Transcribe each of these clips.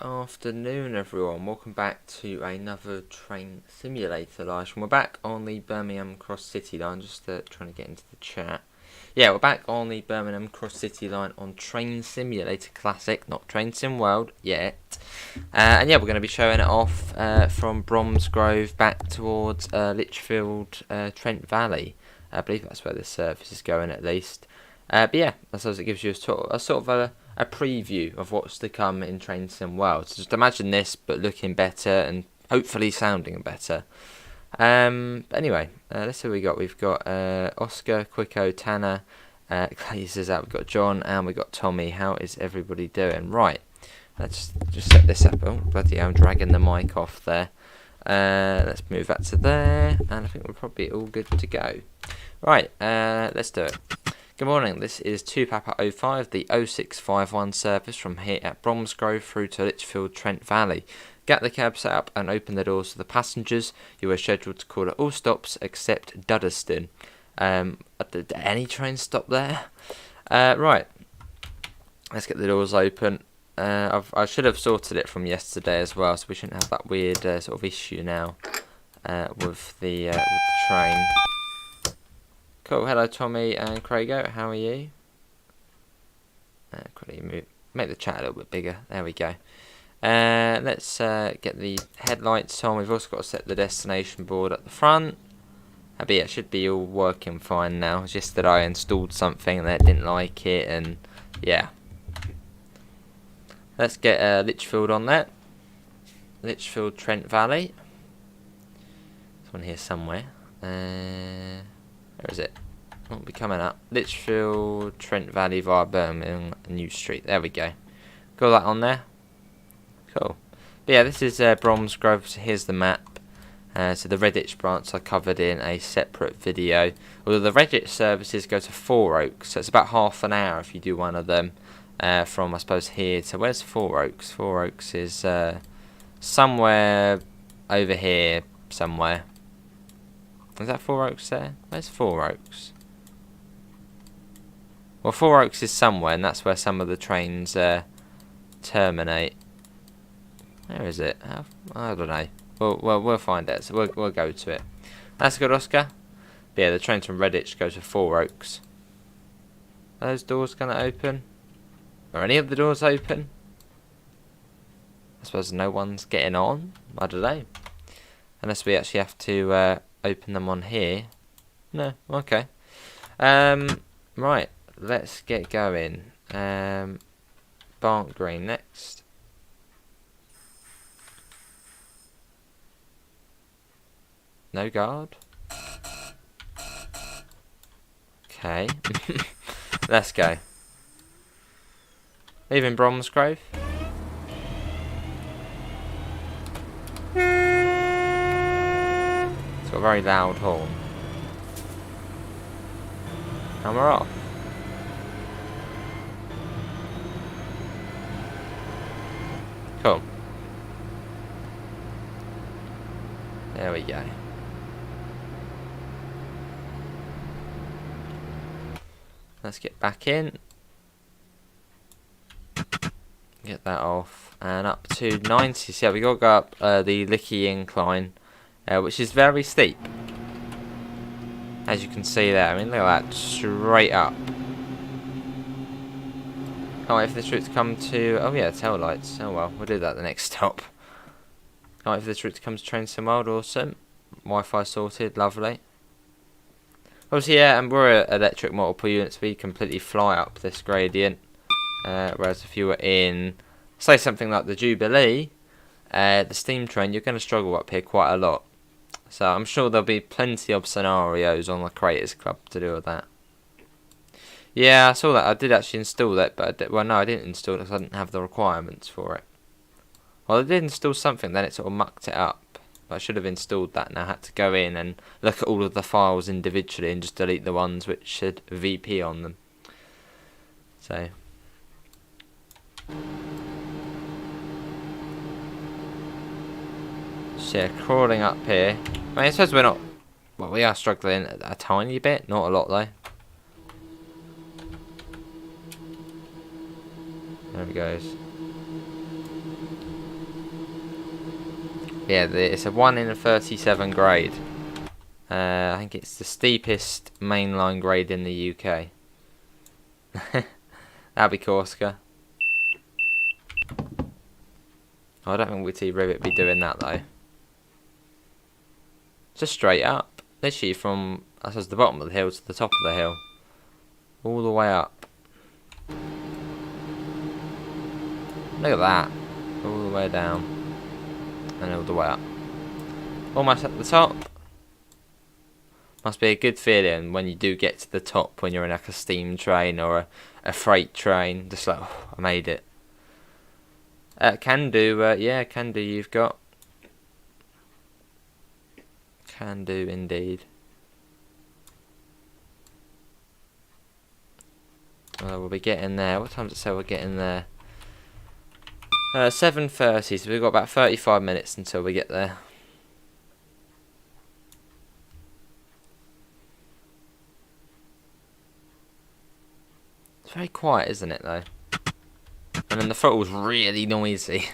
afternoon, everyone. Welcome back to another train simulator live. We're back on the Birmingham Cross City line. Just trying to get into the chat. Yeah, we're back on the Birmingham Cross City line on Train Simulator Classic, not Train Sim World yet. And yeah, we're going to be showing it off from Bromsgrove back towards Lichfield, Trent Valley. I believe that's where this service is going at least. But yeah, I suppose it gives you a sort of a preview of what's to come in Train Sim World. So just imagine this, but looking better and hopefully sounding better. Anyway, let's see what we got. We've got Oscar, Quicko, Tanner, Clay says that. We've got John and we've got Tommy. How is everybody doing? Right, let's just set this up. Oh, bloody hell, I'm dragging the mic off there. Let's move that to there, and I think we're probably all good to go. Right, let's do it. Good morning, this is 2 Papa 05, the 0651 service from here at Bromsgrove through to Lichfield, Trent Valley. Get the cab set up and open the doors for the passengers. You are scheduled to call at all stops except Duddeston. Did any train stop there? Right, let's get the doors open. I should have sorted it from yesterday as well, so we shouldn't have that weird sort of issue now with the train. Cool, hello Tommy and Craigo, how are you? Quickly make the chat a little bit bigger, there we go. Let's get the headlights on. We've also got to set the destination board at the front. But yeah, it should be all working fine now. It's just that I installed something and they didn't like it, and yeah. Let's get Lichfield on that. Lichfield, Trent Valley. This one here somewhere. Where is it? Won't be coming up. Lichfield, Trent Valley via Birmingham New Street. There we go. Got that on there. Cool. But yeah, this is Bromsgrove. So here's the map. So the Redditch branch I covered in a separate video. Although the Redditch services go to Four Oaks, so it's about half an hour if you do one of them. From I suppose here to where's Four Oaks? Four Oaks is somewhere over here somewhere. Is that Four Oaks there? Where's Four Oaks? Well, Four Oaks is somewhere, and that's where some of the trains terminate. Where is it? I don't know. We'll find it. So we'll go to it. That's good, Oscar. But yeah, the trains from Redditch go to Four Oaks. Are those doors gonna open? Are any of the doors open? I suppose no one's getting on. I don't know. Unless we actually have to open them on here. No, okay. Right, let's get going. Barnt Green next. No guard. Okay. Let's go. Leaving Bromsgrove. It's got a very loud horn. And we're off. Cool. There we go. Let's get back in. Get that off. And up to 90. So yeah, we got to go up the Lickey Incline. Which is very steep, as you can see there. I mean, look at that, straight up. Can't wait for this route to come to. Oh yeah, tail lights. Oh well, we'll do that at the next stop. Can't wait for this route to come to Train Sim World. Awesome. Wi-Fi sorted, lovely. Obviously, yeah, and we're electric multiple units. We completely fly up this gradient. Whereas if you were in, say something like the Jubilee, the steam train, you're going to struggle up here quite a lot. So I'm sure there'll be plenty of scenarios on the Creators Club to do with that. Yeah, I saw that. I did actually install that, but I didn't install it because I didn't have the requirements for it. Well, I did install something, then it sort of mucked it up. But I should have installed that, and I had to go in and look at all of the files individually and just delete the ones which had VP on them. So. So yeah, crawling up here. I mean, I suppose we're not. Well, we are struggling a tiny bit, not a lot though. There he goes. Yeah, it's a 1 in a 37 grade. I think it's the steepest mainline grade in the UK. That'd be Corsica. Oh, I don't think we'd see Rivet be doing that though. Just straight up. Literally from, I suppose, the bottom of the hill to the top of the hill. All the way up. Look at that. All the way down. And all the way up. Almost at the top. Must be a good feeling when you do get to the top when you're in like a steam train or a freight train. Just like, oh, I made it. Can do, yeah, can do you've got. Can do indeed. We'll be getting there. What time does it say we're getting there? 7:30, so we've got about 35 minutes until we get there. It's very quiet, isn't it, though? And then the throttle's really noisy.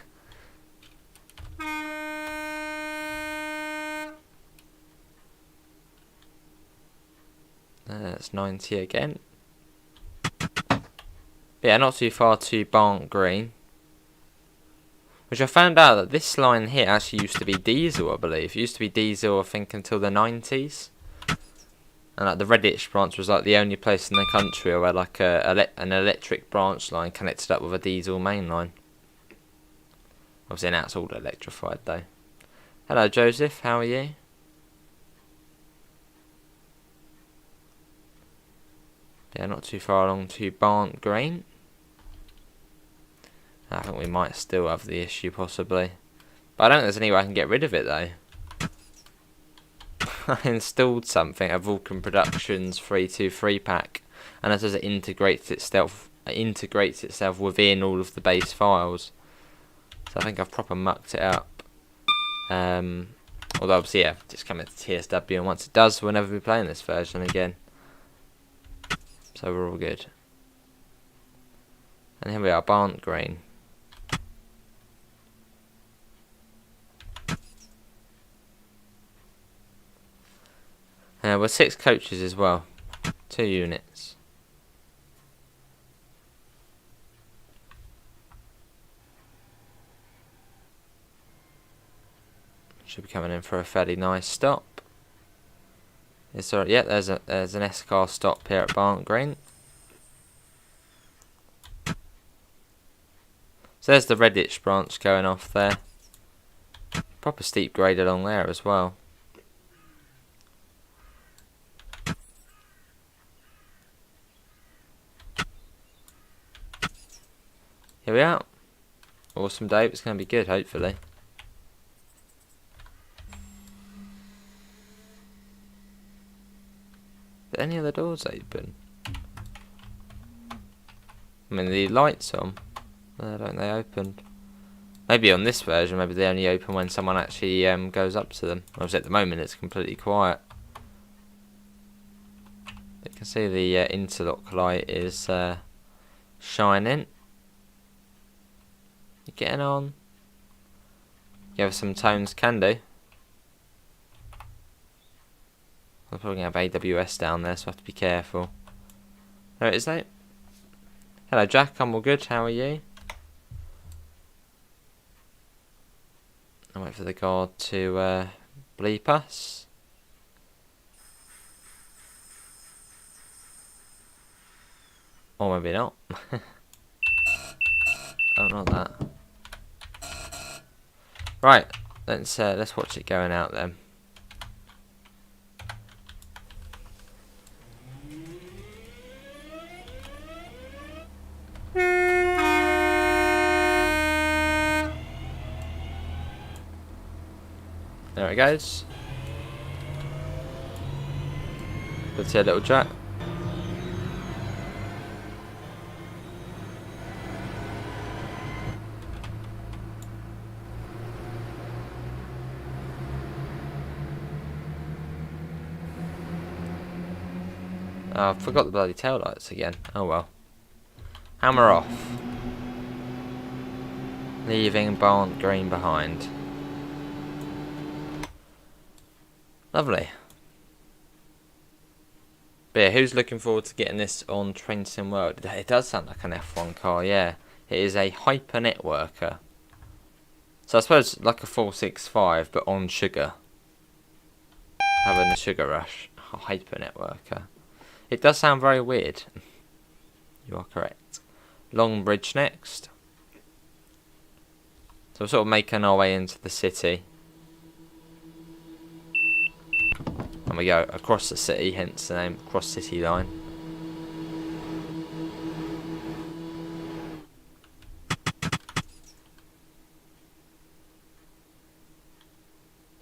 That's 90 again. But yeah, not too far to Barnt Green. Which I found out that this line here actually used to be diesel, I believe. It used to be diesel, I think, until the 90s. And like the Redditch branch was like the only place in the country where like an electric branch line connected up with a diesel main line. Obviously now it's all electrified though. Hello Joseph, how are you? Yeah, not too far along to Barnt Green. I think we might still have the issue possibly. But I don't think there's any way I can get rid of it though. I installed something, a Vulcan Productions 323 pack, and it says it integrates itself within all of the base files. So I think I've proper mucked it up. Although obviously, yeah, just come into TSW, and once it does, we'll never be playing this version again. So we're all good. And here we are, Barnt Green. We're 6 coaches as well. 2 units. Should be coming in for a fairly nice stop. Is there, yeah, there's an S-car stop here at Barnt Green. So there's the Redditch branch going off there. Proper steep grade along there as well. Here we are. Awesome day. It's going to be good, hopefully. Are any of the doors open? I mean, the lights on. Don't they open? Maybe on this version, maybe they only open when someone actually goes up to them. Obviously, at the moment, it's completely quiet. You can see the interlock light is shining. You getting on? Give us some tones, can do. I'm probably going to have AWS down there, so I have to be careful. There it is, though. Hello, Jack. I'm all good. How are you? I'll wait for the guard to bleep us. Or maybe not. Oh, not that. Right, let's watch it going out then. There it goes. Let's see a little chat. Oh, I forgot the bloody taillights again. Oh well. Hammer off. Leaving Barnt Green behind. Lovely. But yeah, who's looking forward to getting this on Train Sim World? It does sound like an F1 car, yeah. It is a hyper networker. So I suppose like a 465, but on sugar. Having a sugar rush. A hyper networker. It does sound very weird. You are correct. Longbridge next. So we're sort of making our way into the city. And we go across the city, hence the name Cross City Line.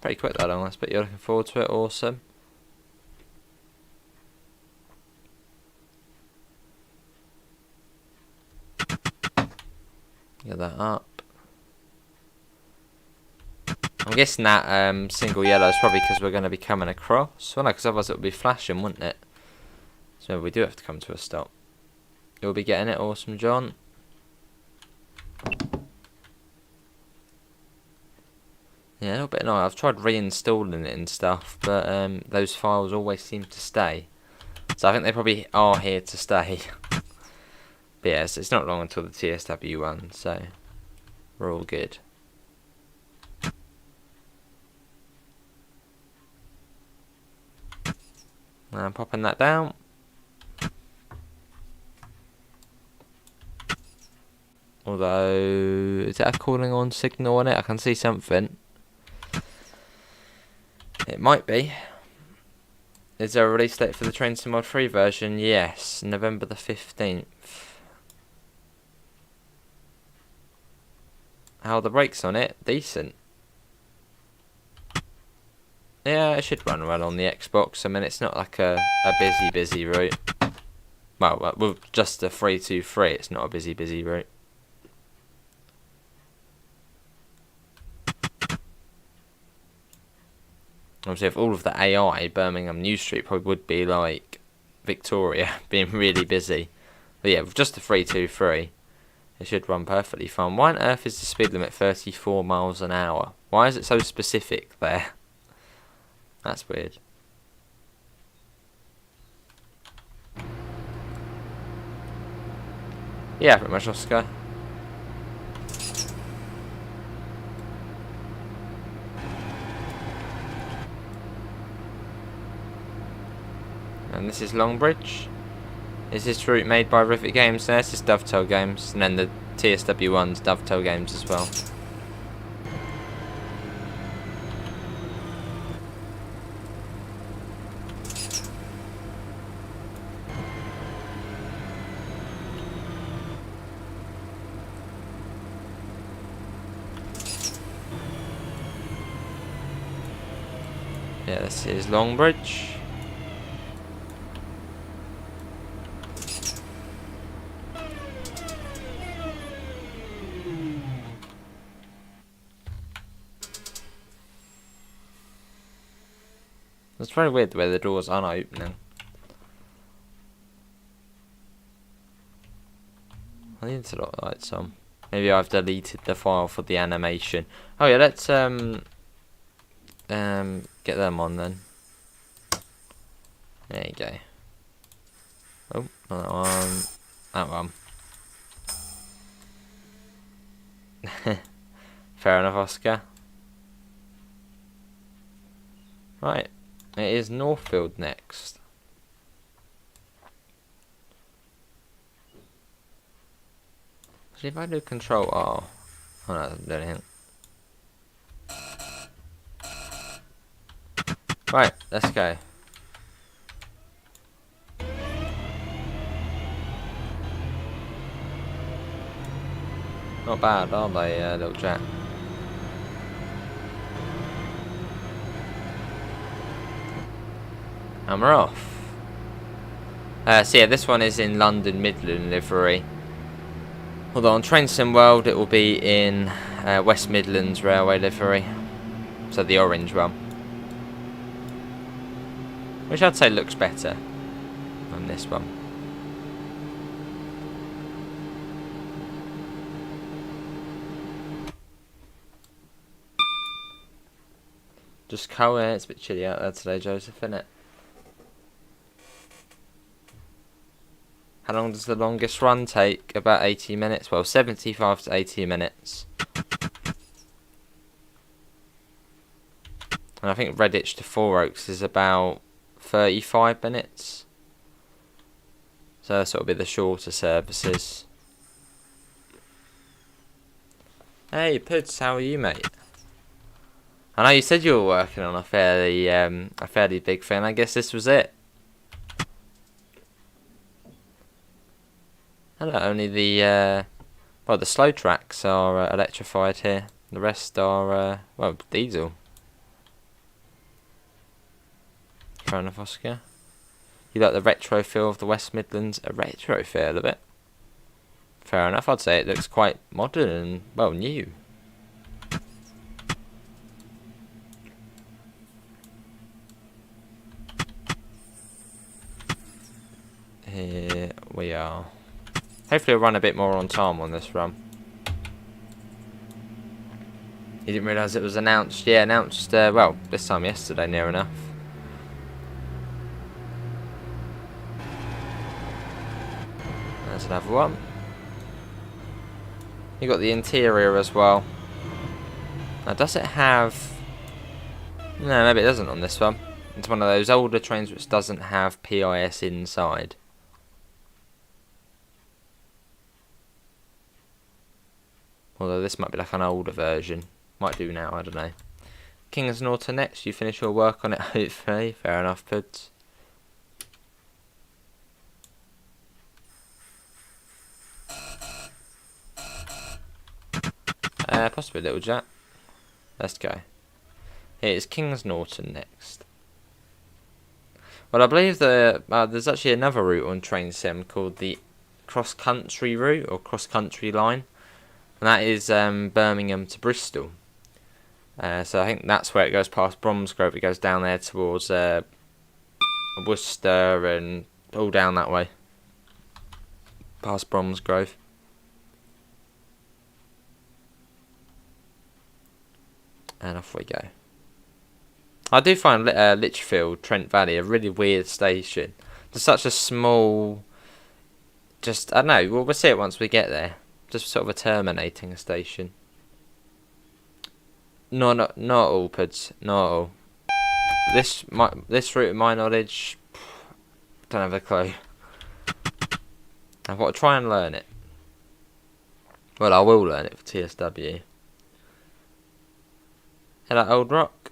Pretty quick that long, but you're looking forward to it, awesome. Get that up. I'm guessing that single yellow is probably because we're going to be coming across. Well, no, because otherwise it would be flashing, wouldn't it? So we do have to come to a stop. You'll be getting it, awesome, John. Yeah, a little bit annoying. I've tried reinstalling it and stuff, but those files always seem to stay. So I think they probably are here to stay. But yeah, it's not long until the TSW1, so we're all good. Now I'm popping that down. Although, is that a calling on signal on it? I can see something. It might be. Is there a release date for the Train Sim Mod 3 version? Yes, November the 15th. How are the brakes on it? Decent. Yeah, it should run well on the Xbox. I mean, it's not like a busy route. Well, with just a 323, it's not a busy route. Obviously, if all of the AI, Birmingham New Street probably would be like Victoria, being really busy. But yeah, with just the 323, it should run perfectly fine. Why on earth is the speed limit 34 miles an hour? Why is it so specific there? That's weird. Yeah, pretty much, Oscar. And this is Longbridge. Is this route made by Rivet Games? No, this is Dovetail Games, and then the TSW1's Dovetail Games as well. Yeah, this is Longbridge. It's very weird the way the doors aren't opening. I need to lock the lights on. Maybe I've deleted the file for the animation. Oh yeah, let's get them on then. There you go. Oh, not that one. That one. Fair enough, Oscar. Right. It is Northfield next. See if I do Control R. Oh no, that doesn't do anything. Right, let's go. Not bad, are they, little Jack? And we're off. So yeah, this one is in London Midland livery. Although on Train Sim World it will be in West Midlands Railway livery. So the orange one. Which I'd say looks better than this one. Just cold, yeah, it's a bit chilly out there today, Joseph, isn't it? How long does the longest run take? About 80 minutes. Well, 75 to 80 minutes. And I think Redditch to Four Oaks is about 35 minutes. So that's sort of be the shorter services. Hey, Puds, how are you, mate? I know you said you were working on a fairly big thing. I guess this was it. Hello, only the slow tracks are electrified here. The rest are well, diesel. Fair enough, Oscar. You like the retro feel of the West Midlands? A retro feel of it? Fair enough, I'd say it looks quite modern and, well, new. Here we are. Hopefully we'll run a bit more on time on this run. You didn't realise it was announced? Yeah, announced, well, this time yesterday, near enough. There's another one. You got the interior as well. Now, does it have... No, maybe it doesn't on this one. It's one of those older trains which doesn't have PIS inside. Although this might be like an older version. Might do now, I don't know. King's Norton next. You finish your work on it, hopefully. Fair enough, Puds. Possibly a little Jack. Let's go. Here's King's Norton next. Well, I believe there's actually another route on Train Sim called the Cross Country route or Cross Country line, and that is Birmingham to Bristol. So I think that's where it goes past Bromsgrove. It goes down there towards Worcester and all down that way, past Bromsgrove. And off we go. I do find Lichfield, Trent Valley, a really weird station. It's such a small... I don't know, we'll see it once we get there. Just sort of a terminating station. No, not all, Puds. Not all. This route, of my knowledge, don't have a clue. I've got to try and learn it. Well, I will learn it for TSW. Hello, Old Rock.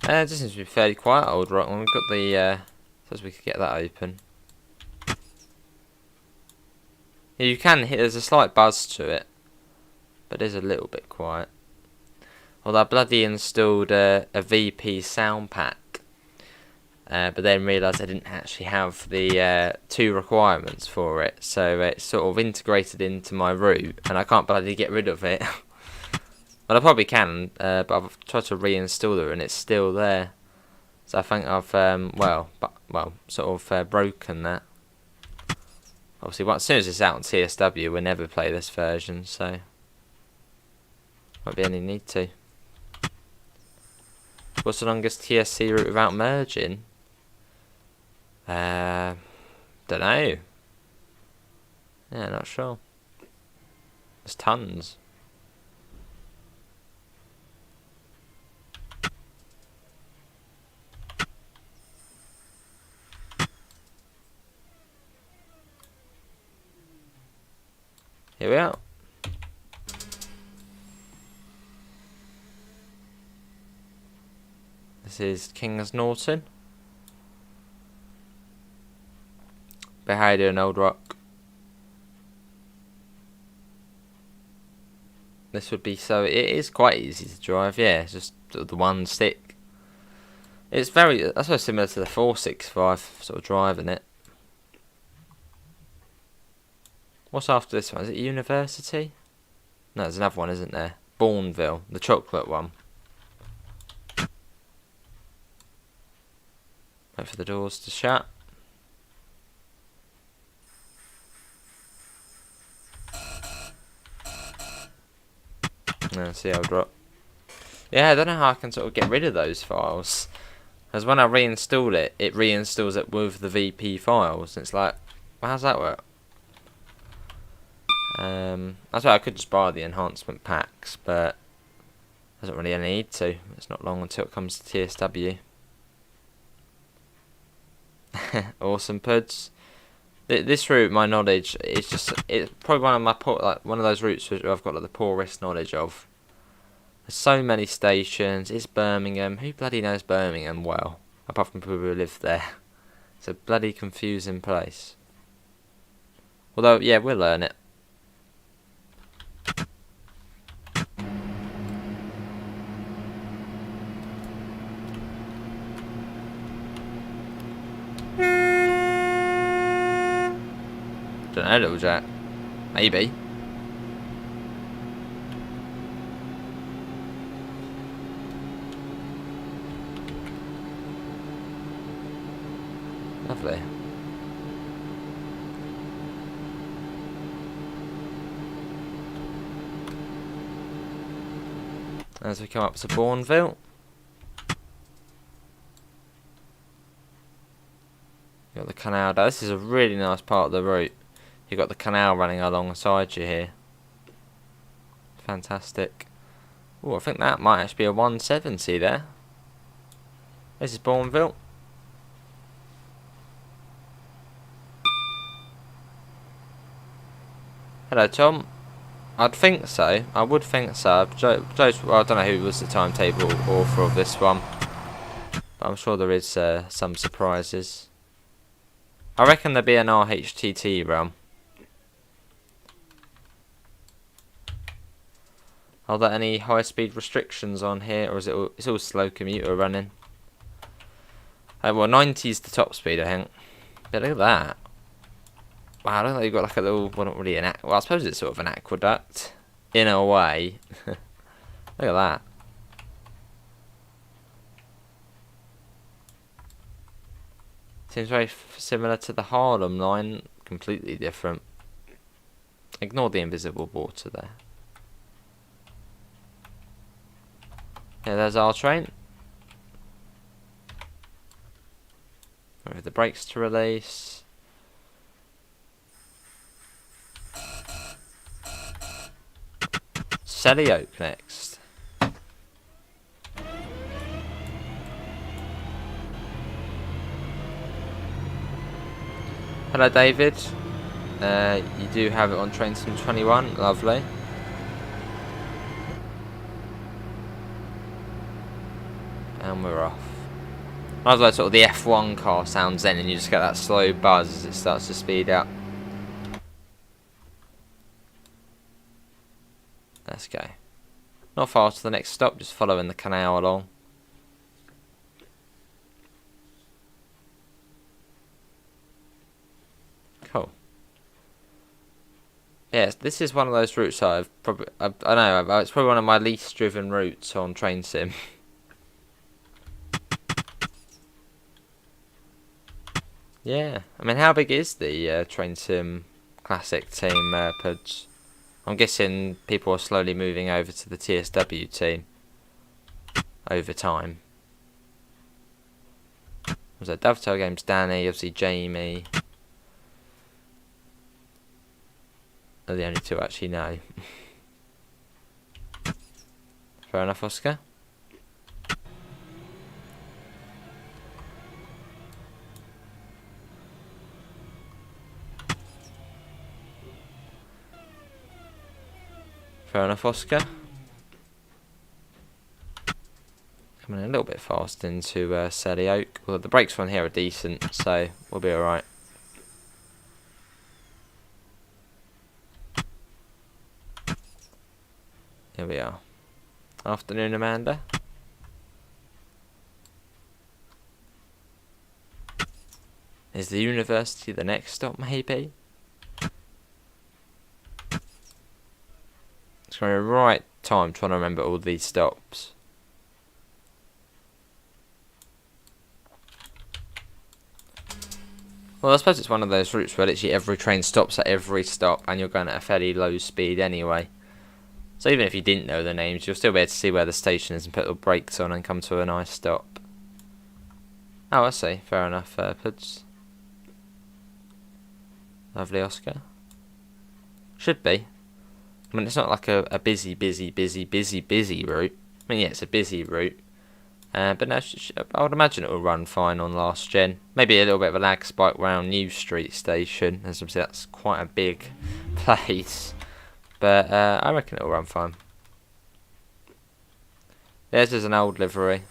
It just seems to be fairly quiet, Old Rock. When we've got the, suppose we could get that open. Yeah, you can hit. There's a slight buzz to it, but it is a little bit quiet. Although I bloody installed a VP sound pack, but then realised I didn't actually have the 2 requirements for it, so it's sort of integrated into my route, and I can't bloody get rid of it. Well, I probably can, but I've tried to reinstall it and it's still there. So I think I've sort of broken that. Obviously, as soon as it's out on TSW, we'll never play this version, so won't be any need to. What's the longest TSC route without merging? Don't know. Yeah, not sure. There's tons. Here we are. This is King's Norton. But how you doing, Old Rock? This would be so. It is quite easy to drive. Yeah, it's just the one stick. It's very. I suppose similar to the 465 sort of driving it. What's after this one? Is it University? No, there's another one, isn't there? Bournville, the chocolate one. Wait for the doors to shut. No, see, I'll drop. Yeah, I don't know how I can sort of get rid of those files. Because when I reinstall it, it reinstalls it with the VP files. It's like, well, how's that work? That's why I could just buy the enhancement packs, but doesn't really need to. It's not long until it comes to TSW. Awesome puds. This route, my knowledge, it's probably one of my one of those routes which I've got like the poorest knowledge of. There's so many stations. It's Birmingham. Who bloody knows Birmingham well, apart from people who live there? It's a bloody confusing place. Although, yeah, we'll learn it. Don't know, little Jack. Maybe. Lovely. As we come up to Bournville. Got the canal. This is a really nice part of the route. You've got the canal running alongside you here. Fantastic. Oh, I think that might actually be a 170 there. This is Bournville. Hello, Tom. I'd think so. I would think so. Well, I don't know who was the timetable author of this one, but I'm sure there is some surprises. I reckon there'll be an RHTT run. Are there any high-speed restrictions on here, or is it's all slow commuter running? Well, 90 is the top speed, I think. But look at that. Wow, I don't know, you've got like a little, well, not really an well, I suppose it's sort of an aqueduct, in a way. Look at that. Seems very similar to the Harlem line, completely different. Ignore the invisible water there. Yeah, there's our train. With the brakes to release. Selly Oak next. Hello, David. You do have it on train sim 21. Lovely. And we're off. I was like sort of the F1 car sounds then, and you just get that slow buzz as it starts to speed up. Let's go. Not far to the next stop, just following the canal along. Cool. Yes, this is one of those routes I know, it's probably one of my least driven routes on train sim. Yeah, I mean, how big is the train sim classic team, Puds? I'm guessing people are slowly moving over to the TSW team over time. Was that Dovetail Games? Danny, obviously Jamie. Are the only two I actually know. Fair enough, Oscar. Fair enough, Oscar. Coming a little bit fast into Selly Oak. Well, the brakes on here are decent, so we'll be alright. Here we are. Afternoon, Amanda. Is the university the next stop, maybe? It's going to be the right time trying to remember all these stops. Well, I suppose it's one of those routes where literally every train stops at every stop and you're going at a fairly low speed anyway. So even if you didn't know the names, you'll still be able to see where the station is and put the brakes on and come to a nice stop. Oh, I see. Fair enough, Puds. Lovely, Oscar. Should be. I mean, it's not like a busy route. I mean, yeah, it's a busy route. But no, I would imagine it will run fine on last gen. Maybe a little bit of a lag spike around New Street station, as obviously that's quite a big place. But I reckon it will run fine. There's an old livery.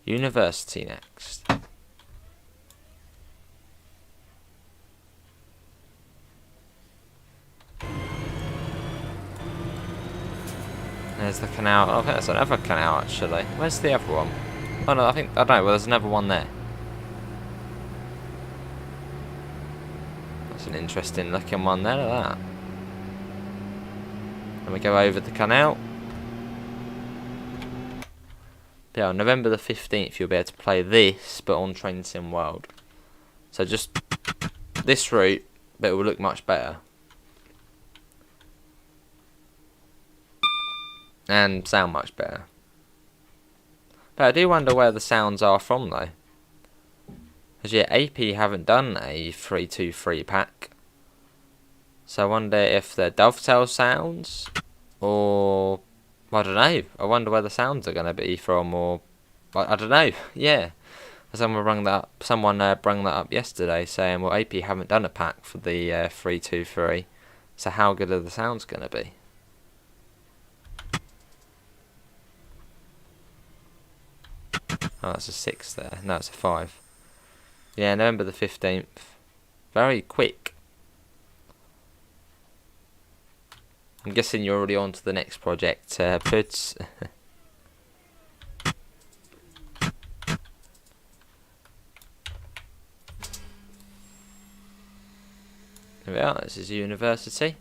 University next. There's the canal. Oh, I think that's another canal actually. Where's the other one? Oh no, I don't know. Well, there's another one there. That's an interesting looking one there. Look at that. And we go over the canal. Yeah, on November the 15th you'll be able to play this, but on Train Sim World. So just this route, but it will look much better. And sound much better. But I do wonder where the sounds are from though. Because yeah, AP haven't done a 323 pack. So I wonder if they're dovetail sounds, or I don't know. I wonder where the sounds are going to be from, or I don't know. Yeah, someone brought that up yesterday, saying, well, AP haven't done a pack for the 323. So how good are the sounds going to be? Oh, that's a 6 there. No, it's a 5. Yeah, November the 15th. Very quick. I'm guessing you're already on to the next project, Puds. There we are, this is University.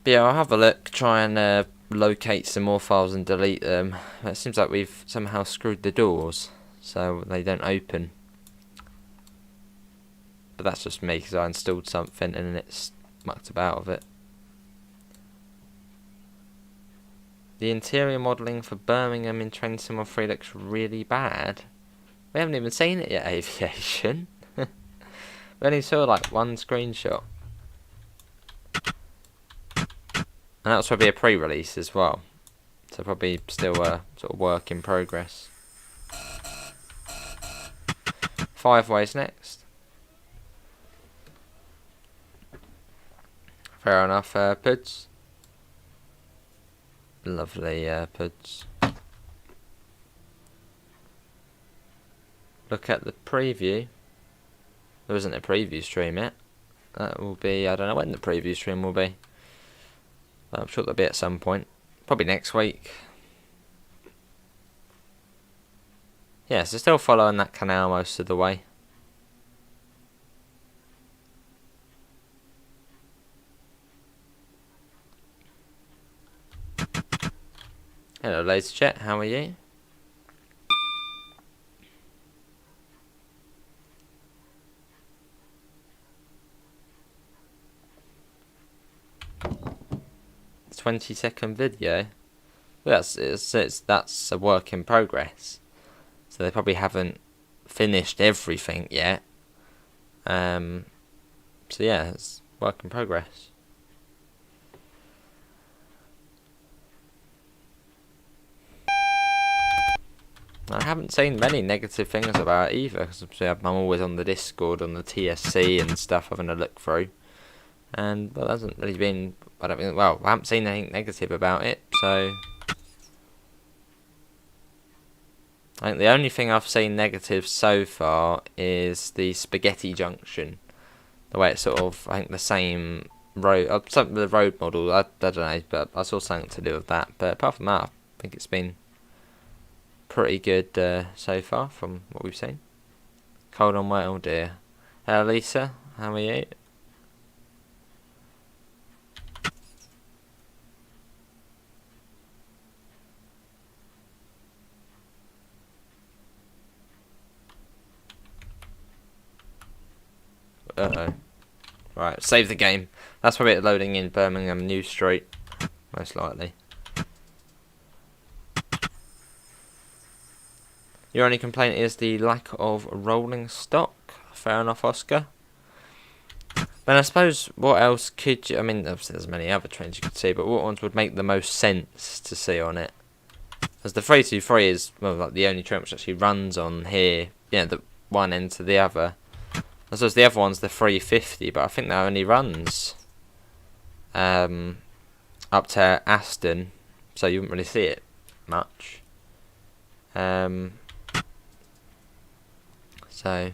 But yeah, I'll have a look, try and locate some more files and delete them. It seems like we've somehow screwed the doors, so they don't open. But that's just me, because I installed something and it's mucked about with it. The interior modelling for Birmingham in Train Sim 3 looks really bad. We haven't even seen it yet, Aviation. We only saw like one screenshot. And that was probably a pre-release as well. So probably still a sort of work in progress. 5 ways next. Fair enough, Puds. Lovely, Puds. Look at the preview. There isn't a preview stream yet. That will be, I don't know when the preview stream will be. But I'm sure there'll be at some point. Probably next week. Yeah, so still following that canal most of the way. Hello, ladies and chat, how are you? It's 20-second video. Well, that's a work in progress. So they probably haven't finished everything yet. So yeah, it's work in progress. I haven't seen many negative things about it either, because I'm always on the Discord, on the TSC and stuff, having a look through. And, well, there hasn't really been, I haven't seen anything negative about it, so I think the only thing I've seen negative so far is the Spaghetti Junction. The way it's sort of, I think the same road, something with the road model, I don't know, but I saw something to do with that. But apart from that, I think it's been pretty good so far from what we've seen. Cold on wet, oh dear. Hello Lisa, how are you? Uh-oh. Right, save the game. That's probably it loading in Birmingham New Street, most likely. Your only complaint is the lack of rolling stock. Fair enough, Oscar. But I suppose what else could you... I mean, obviously there's many other trains you could see, but what ones would make the most sense to see on it? As the 323 is, well, like the only train which actually runs on here, the one end to the other. I suppose the other one's the 350, but I think that only runs up to Aston, so you wouldn't really see it much. So...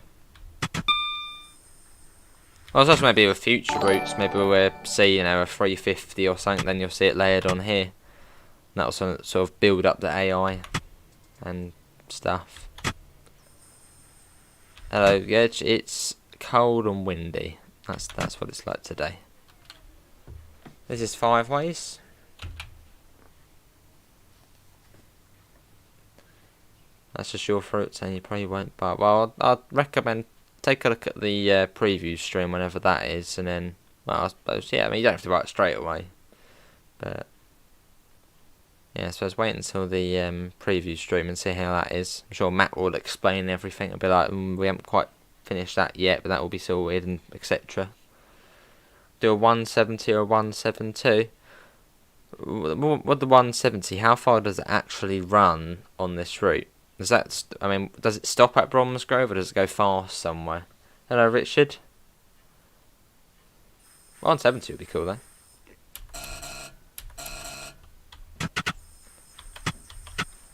Well, I suppose maybe with future routes, maybe we'll see, a 350 or something, then you'll see it layered on here. And that'll sort of build up the AI and stuff. Hello, yeah, it's cold and windy. That's what it's like today. This is 5 ways. That's just your fruit saying you probably won't buy. Well, I'd recommend take a look at the preview stream whenever that is, and then, well, I suppose, yeah, I mean, you don't have to buy it straight away, but, yeah, I suppose wait until the preview stream and see how that is. I'm sure Matt will explain everything. It'll be like, we haven't quite finished that yet, but that will be sorted, and etc. Do a 170 or a 172. What the 170, how far does it actually run on this route? Does that, does it stop at Bromsgrove or does it go fast somewhere? Hello, Richard. 170 would be cool, though.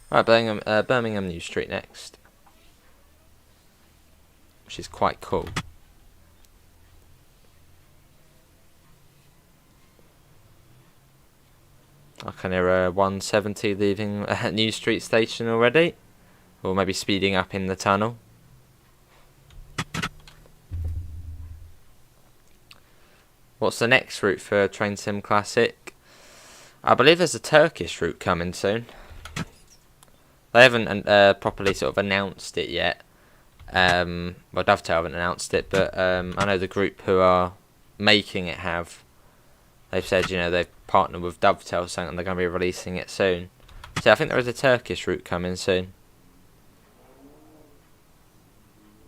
Right, Birmingham New Street next. Which is quite cool. I can hear a 170 leaving New Street Station already. Or maybe speeding up in the tunnel. What's the next route for Train Sim Classic? I believe there's a Turkish route coming soon. They haven't properly sort of announced it yet. Well, Dovetail haven't announced it, but I know the group who are making it have. They've said, they've partnered with Dovetail, saying they're going to be releasing it soon. So I think there is a Turkish route coming soon.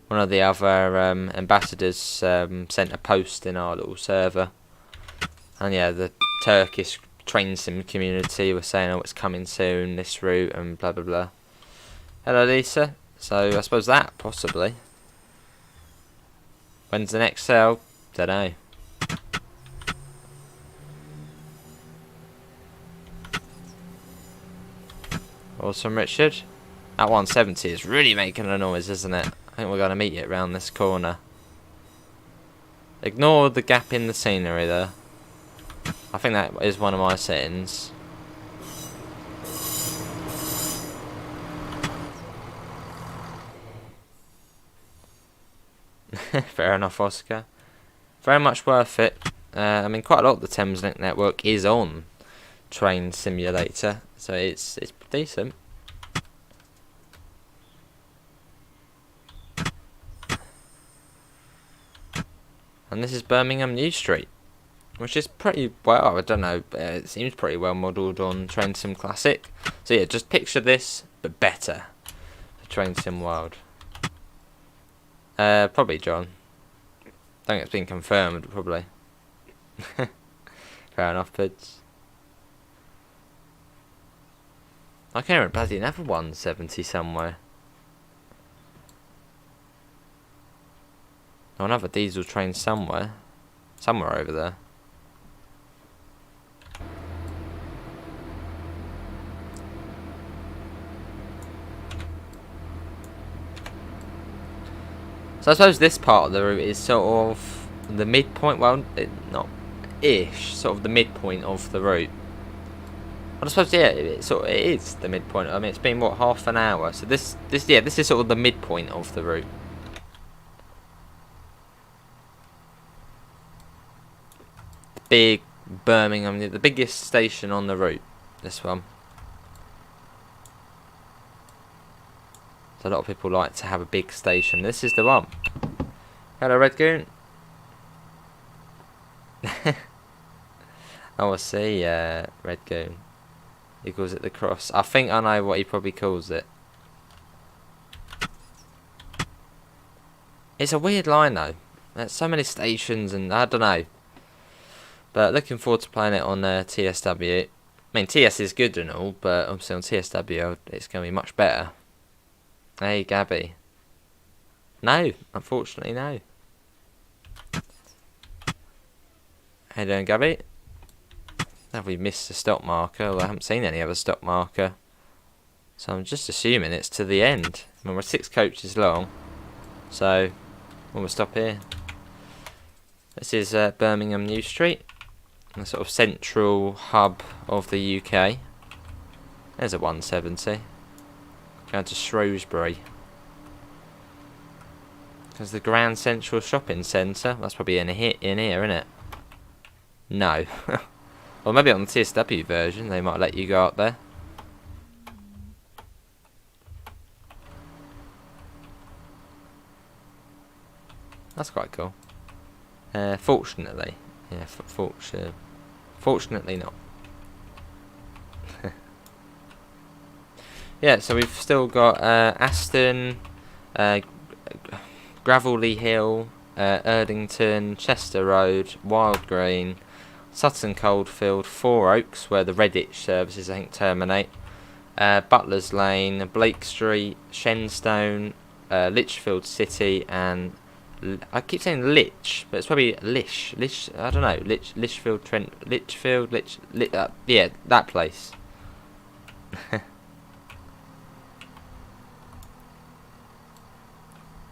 One of the other ambassadors sent a post in our little server. And yeah, the Turkish train sim community were saying, oh, it's coming soon, this route, and blah blah blah. Hello, Lisa. So I suppose that, possibly. When's the next sale? Dunno. Awesome, Richard. That 170 is really making a noise, isn't it? I think we're going to meet it round this corner. Ignore the gap in the scenery there. I think that is one of my settings. Fair enough, Oscar. Very much worth it. Quite a lot of the Thameslink network is on Train Simulator, so it's decent. And this is Birmingham New Street, which is pretty well, I don't know, it seems pretty well modelled on Train Sim Classic. So yeah, just picture this, but better for Train Sim World. Probably John. I think it's been confirmed, probably. Fair enough, Pids. I can't remember bloody another 170 somewhere. Oh, another diesel train somewhere. Somewhere over there. So I suppose this part of the route is sort of the midpoint, well, not ish, sort of the midpoint of the route. I suppose, yeah, it is the midpoint. I mean, it's been, what, half an hour? So this is sort of the midpoint of the route. Big Birmingham, the biggest station on the route, this one. So a lot of people like to have a big station. This is the one. Hello, Red Goon. Oh, I see, Red Goon. He calls it the cross. I think I know what he probably calls it. It's a weird line though. There's so many stations and I don't know. But looking forward to playing it on TSW. I mean, TS is good and all, but obviously on TSW it's going to be much better. Hey, Gabby. No, unfortunately, no. How you doing, Gabby? Have we missed the stop marker? Well, I haven't seen any other stop marker. So I'm just assuming it's to the end. I mean, we're 6 coaches long. So, we'll stop here. This is Birmingham New Street. The sort of central hub of the UK. There's a 170. Going to Shrewsbury. There's the Grand Central Shopping Centre. That's probably in here, isn't it? No. Or maybe on the TSW version they might let you go up there. That's quite cool. Fortunately. Yeah, fortunately not. Yeah, so we've still got Aston, Gravelly Hill, Erdington, Chester Road, Wild Green, Sutton Coldfield, Four Oaks, where the Redditch services I think terminate, Butler's Lane, Blake Street, Shenstone, Lichfield City, and I keep saying Lich, but it's probably Lish, I don't know, Lichfield, yeah, that place.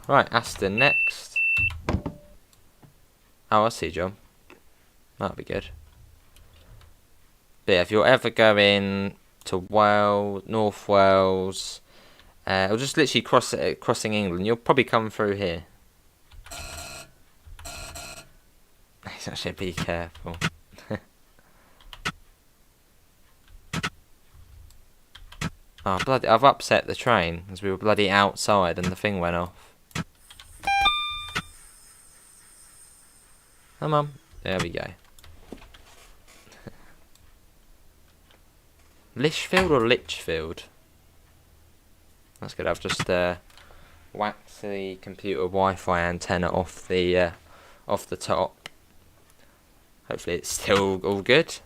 Right, Aston next. Oh, I see, John. That'll be good. But yeah, if you're ever going to Wales, North Wales, or just literally crossing England, you'll probably come through here. Actually, be careful. Oh, bloody! I've upset the train as we were bloody outside and the thing went off. Come on. There we go. Lichfield or Lichfield? That's good. I've just whacked the computer Wi-Fi antenna off the top. Hopefully it's still all good.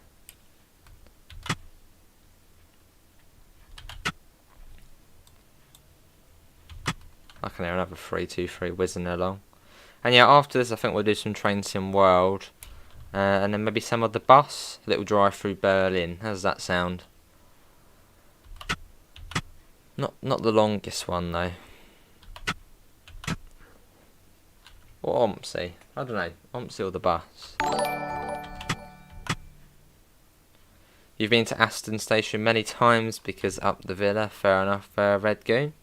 I can hear another 323 whizzing along. And yeah, after this I think we'll do some Train Sim World. And then maybe some of the bus. A little drive through Berlin. How does that sound? Not the longest one though. Or Ompsey. I don't know. Ompsey or the bus. You've been to Aston Station many times because up the villa. Fair enough, Red Goon.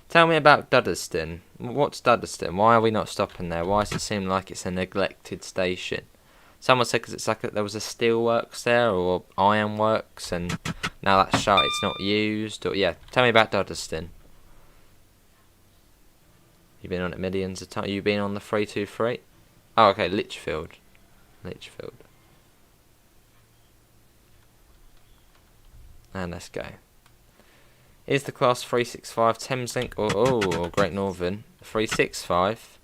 Tell me about Dudderston. What's Dudderston? Why are we not stopping there? Why does it seem like it's a neglected station? Someone said because it's like there was a steelworks there or ironworks and now that's shut, it's not used. Or yeah, tell me about Dudderston. You've been on it millions of times. You've been on the 323? Oh, okay, Lichfield. And let's go. Is the class 365 Thameslink or Great Northern? 365.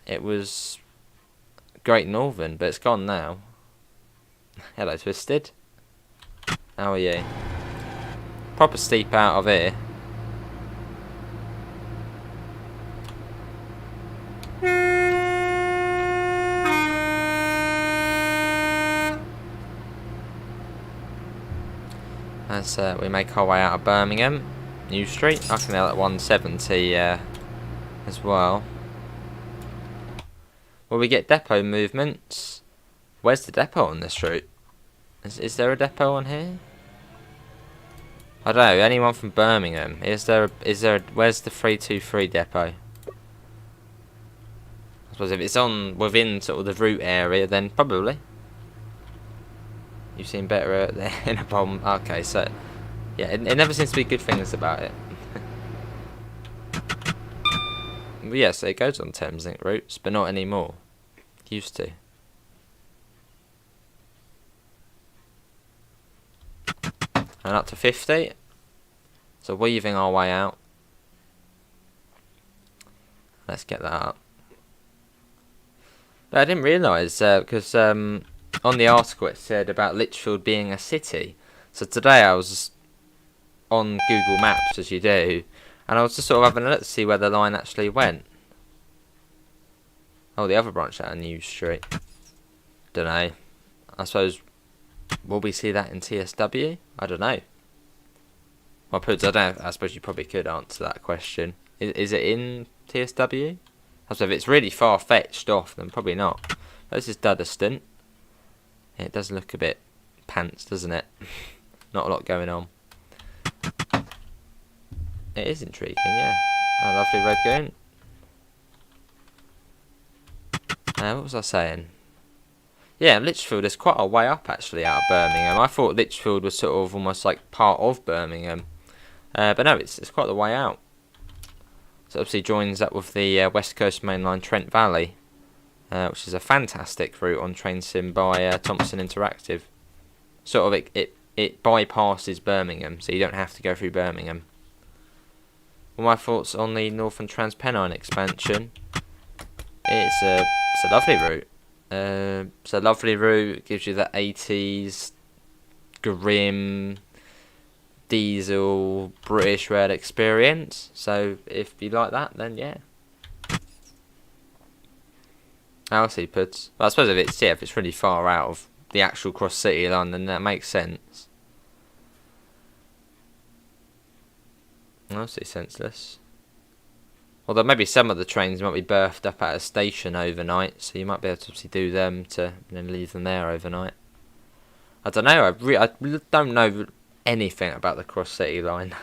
It was Great Northern, but it's gone now. Hello, Twisted. How are you? Proper steep out of here. As we make our way out of Birmingham New Street. I can nail at 170 as well. Will we get depot movements? Where's the depot on this route? Is there a depot on here? I don't know. Anyone from Birmingham? Where's the 323 depot? I suppose if it's on within sort of the route area, then probably. You've seen better in a bomb. Okay, so yeah, it never seems to be good things about it. But yeah, so it goes on Thameslink routes, but not anymore. It used to. And up to 50. So weaving our way out. Let's get that up. But I didn't realise, because on the article it said about Lichfield being a city. So today I was on Google Maps, as you do, and I was just sort of having a look to see where the line actually went. Oh, the other branch out of New Street. Don't know. I suppose, will we see that in TSW? I don't know. Well, Puds, I don't know. I suppose you probably could answer that question. Is it in TSW? I suppose if it's really far-fetched off, then probably not. But this is Erdington. Yeah, it does look a bit pants, doesn't it? Not a lot going on. It is intriguing, yeah. Oh, lovely red going. What was I saying? Yeah, Lichfield is quite a way up actually out of Birmingham. I thought Lichfield was sort of almost like part of Birmingham. But no, it's quite the way out. So obviously joins up with the West Coast Main Line Trent Valley, which is a fantastic route on Train Sim by Thompson Interactive. Sort of it bypasses Birmingham, so you don't have to go through Birmingham. Well, my thoughts on the Northern Transpennine expansion. It's a lovely route. It's a lovely route. It gives you the 80s grim diesel British rail experience. So if you like that, then yeah. I'll see, Puds. Well, I suppose if it's really far out of the actual cross city line, then that makes sense. I'll see, senseless. Although maybe some of the trains might be berthed up at a station overnight, so you might be able to obviously do them to then leave them there overnight. I don't know. I don't know anything about the cross city line.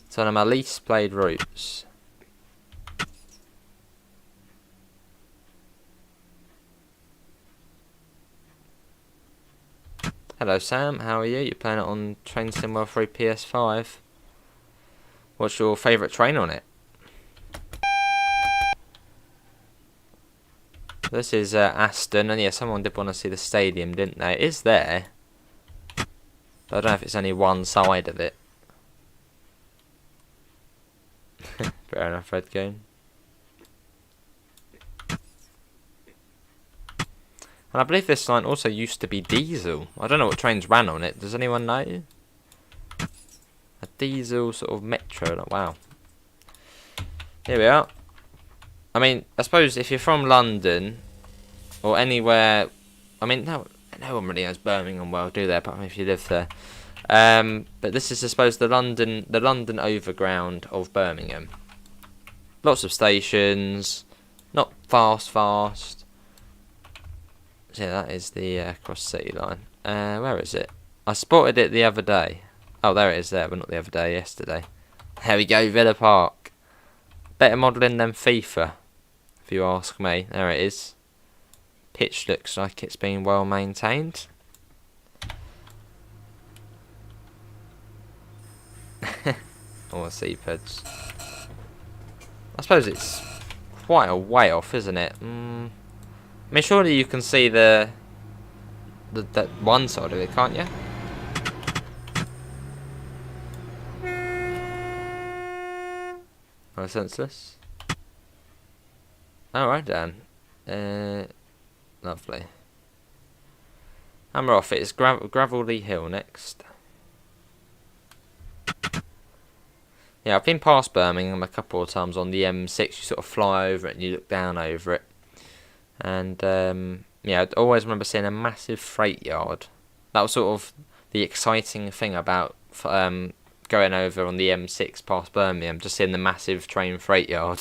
It's one of my least played routes. Hello Sam, how are you? You're playing it on Train Sim World 3 PS5. What's your favourite train on it? This is Aston, and yeah, someone did want to see the stadium, didn't they? It is there. But I don't know if it's only one side of it. Fair enough, Red Goon. And I believe this line also used to be diesel. I don't know what trains ran on it. Does anyone know? A diesel sort of metro. Like, wow. Here we are. I mean, I suppose if you're from London or anywhere, I mean, no one really knows Birmingham well, do they? Apart from if you live there. But this is, I suppose, the London Overground of Birmingham. Lots of stations, not fast. So yeah, that is the cross city line. Where is it? I spotted it the other day. Oh, there it is there, but not the other day, yesterday. There we go, Villa Park. Better modelling than FIFA, if you ask me. There it is. Pitch looks like it's been well maintained. Oh, seapeds. I suppose it's quite a way off, isn't it? I mean, surely you can see that one side of it, can't you? Oh, senseless. Alright, Dan. Lovely. And we're off. It's Gravelly Hill next. Yeah, I've been past Birmingham a couple of times on the M6. You sort of fly over it and you look down over it. And, yeah, I always remember seeing a massive freight yard. That was sort of the exciting thing about going over on the M6 past Birmingham, just seeing the massive train freight yard.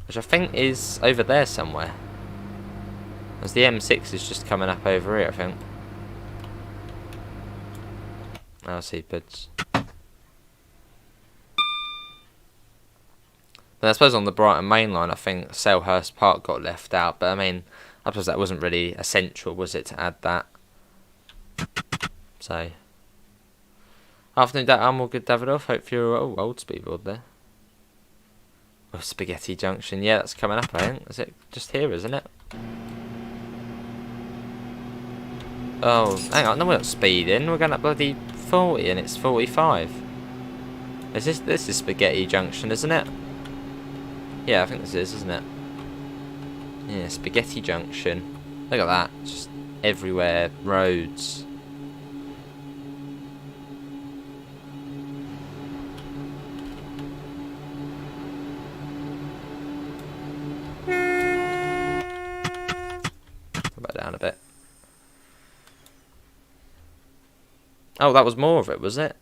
Which I think is over there somewhere. As the M6 is just coming up over here, I think. I'll see, Pids. But I suppose on the Brighton main line, I think Selhurst Park got left out. But I mean, I suppose that wasn't really essential, was it, to add that? So, afternoon, I'm all good, Davidoff. Hope you're old speedboard there. Oh, Spaghetti Junction. Yeah, that's coming up, I think. Is it just here, isn't it? Oh, hang on, no, we're not speeding. We're going at bloody 40 and it's 45. This is Spaghetti Junction, isn't it? Yeah, I think this is, isn't it? Yeah, Spaghetti Junction. Look at that. Just everywhere. Roads. Back down a bit. Oh, that was more of it, was it?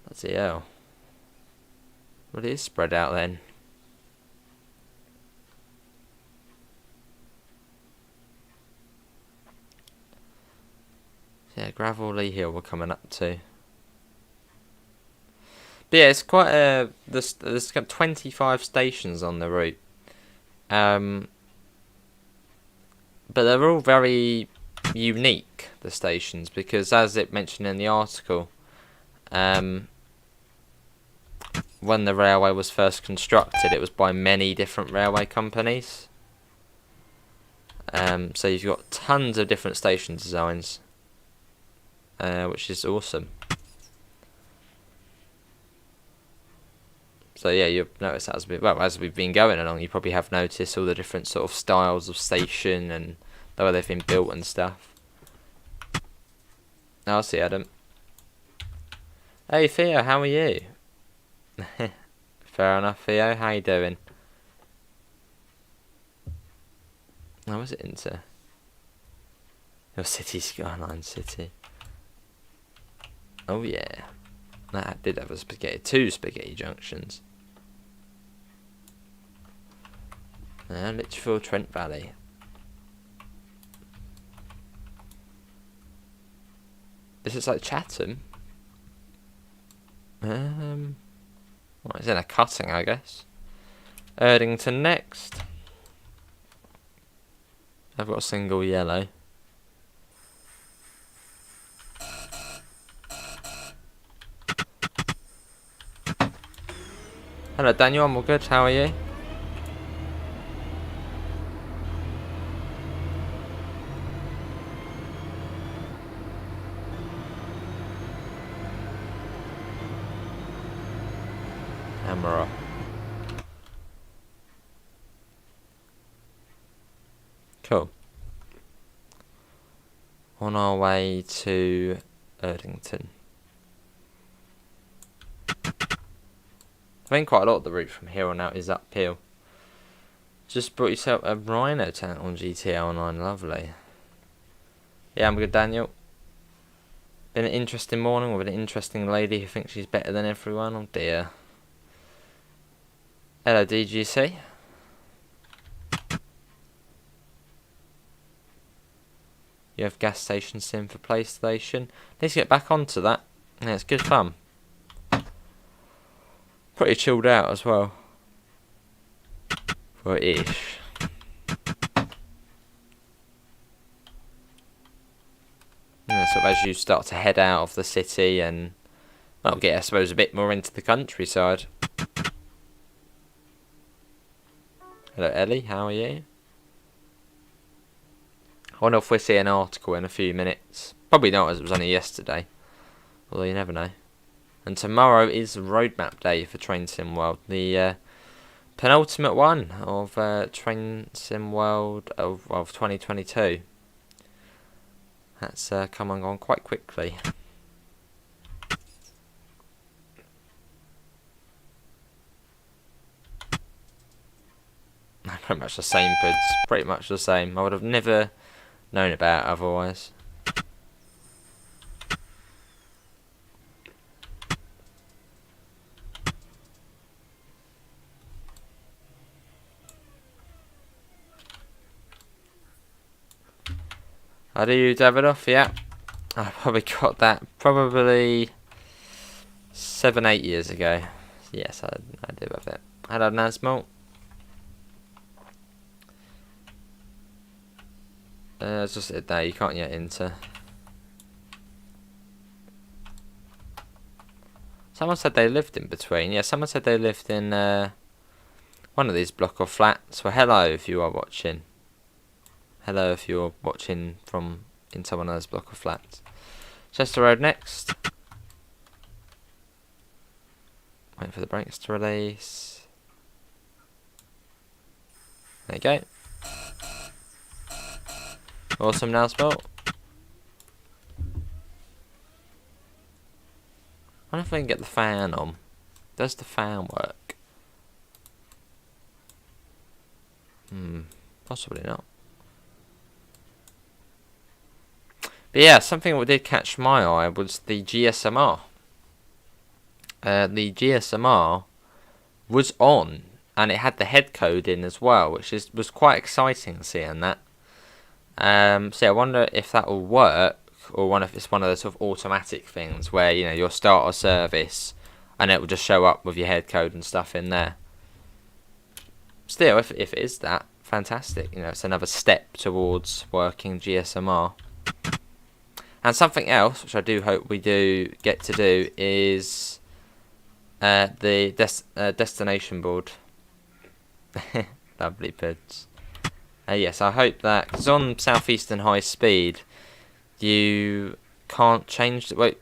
Bloody hell. Well, it is spread out then. Yeah, Gravelly Hill we're coming up to. But yeah, it's quite a... There's got 25 stations on the route. But they're all very unique, the stations, because as it mentioned in the article, when the railway was first constructed, it was by many different railway companies. So you've got tons of different station designs, which is awesome. So yeah, you'll notice that as we've been going along, you probably have noticed all the different sort of styles of station and the way they've been built and stuff. Oh, I see, Adam. Hey Theo, how are you? Fair enough, Theo. How you doing? How was it into? Your city, Skyline City. Oh yeah, that did have a two spaghetti junctions. Lichfield, Trent Valley. This is like Chatham. Well, it's in a cutting, I guess. Erdington next. I've got a single yellow. Hello Daniel, I'm all good, how are you? Camera. Cool. On our way to Erdington. I think quite a lot of the route from here on out is uphill. Just brought yourself a Rhino tent on GTA Online, lovely. Yeah, I'm good, Daniel. Been an interesting morning with an interesting lady who thinks she's better than everyone. Oh dear. Hello, DGC. You have gas station sim for PlayStation. Need to get back onto that. Yeah, it's good fun. Pretty chilled out as well. For ish. Yeah, so as you start to head out of the city and, well, get, I suppose, a bit more into the countryside. Hello Ellie, how are you? I wonder if we'll see an article in a few minutes. Probably not, as it was only yesterday. Although you never know. And tomorrow is roadmap day for Train Sim World. The penultimate one of Train Sim World of 2022. That's come and gone quite quickly. Pretty much the same, Puds. Pretty much the same. I would have never known about it otherwise. How do you, Davidoff? Yeah. I probably got that probably 7-8 years ago. Yes, I do have it. Hello, Nasmo. It's just a day you can't get into. Someone said they lived in between. Yeah, someone said they lived in one of these block of flats. Well, hello if you are watching. Hello if you're watching from into one of those block of flats. Chester Road next. Wait for the brakes to release. There you go. Awesome now, spot. I wonder if I can get the fan on. Does the fan work? Possibly not. But yeah, something that did catch my eye was the GSMR. The GSMR was on, and it had the head code in as well, which was quite exciting seeing that. So yeah, I wonder if that will work, or if it's one of those sort of automatic things where, you know, you'll start a service and it will just show up with your head code and stuff in there. Still, if it is that, fantastic. You know, it's another step towards working GSMR. And something else, which I do hope we do get to do, is the destination board. Lovely puds. Yes, I hope that, because on Southeastern High Speed, you can't change. Well,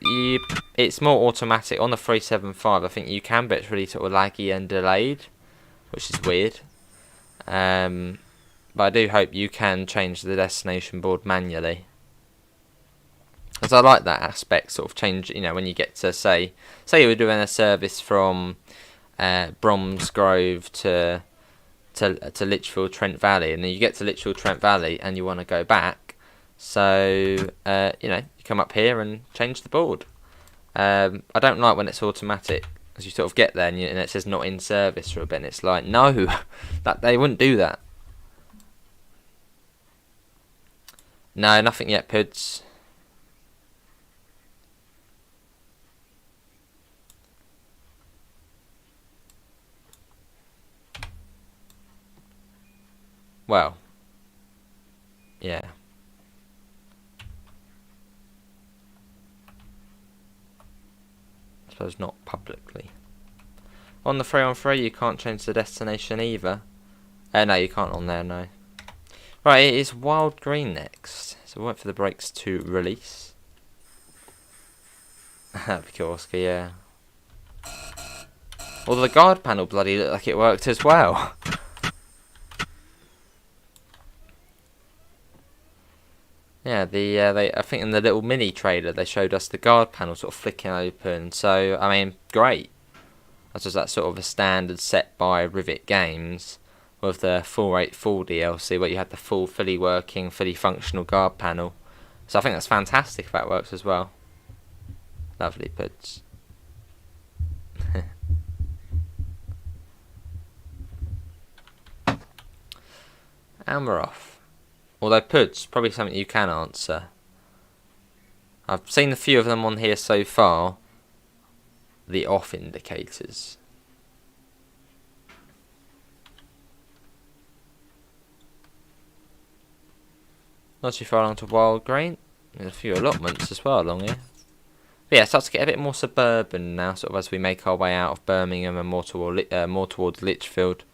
it's more automatic. On the 375, I think you can, but it's really sort of laggy and delayed, which is weird. But I do hope you can change the destination board manually, because I like that aspect, sort of change. You know, when you get to say you were doing a service from Bromsgrove to Lichfield Trent Valley, and then you get to Lichfield Trent Valley and you want to go back, so you know, you come up here and change the board. I don't like when it's automatic, as you sort of get there and it says not in service for a bit, and it's like, no, that they wouldn't do that. No, nothing yet, puds. Well, yeah. I suppose not publicly. On the 3-on-3, you can't change the destination either. No, you can't on there, no. Right, it is Wild Green next. So we'll wait for the brakes to release. Pikorski, yeah. Although the guard panel bloody looked like it worked as well. Yeah, I think in the little mini trailer they showed us the guard panel sort of flicking open. So I mean, great. That's just that sort of a standard set by Rivet Games with the 484 DLC, where you had the fully working, fully functional guard panel. So I think that's fantastic if that works as well. Lovely puds. And we're off. Although puds, probably something you can answer. I've seen a few of them on here so far. The off indicators. Not too far along to Wild Green. There's a few allotments as well along here. But yeah, it starts to get a bit more suburban now, sort of as we make our way out of Birmingham and more towards Lichfield.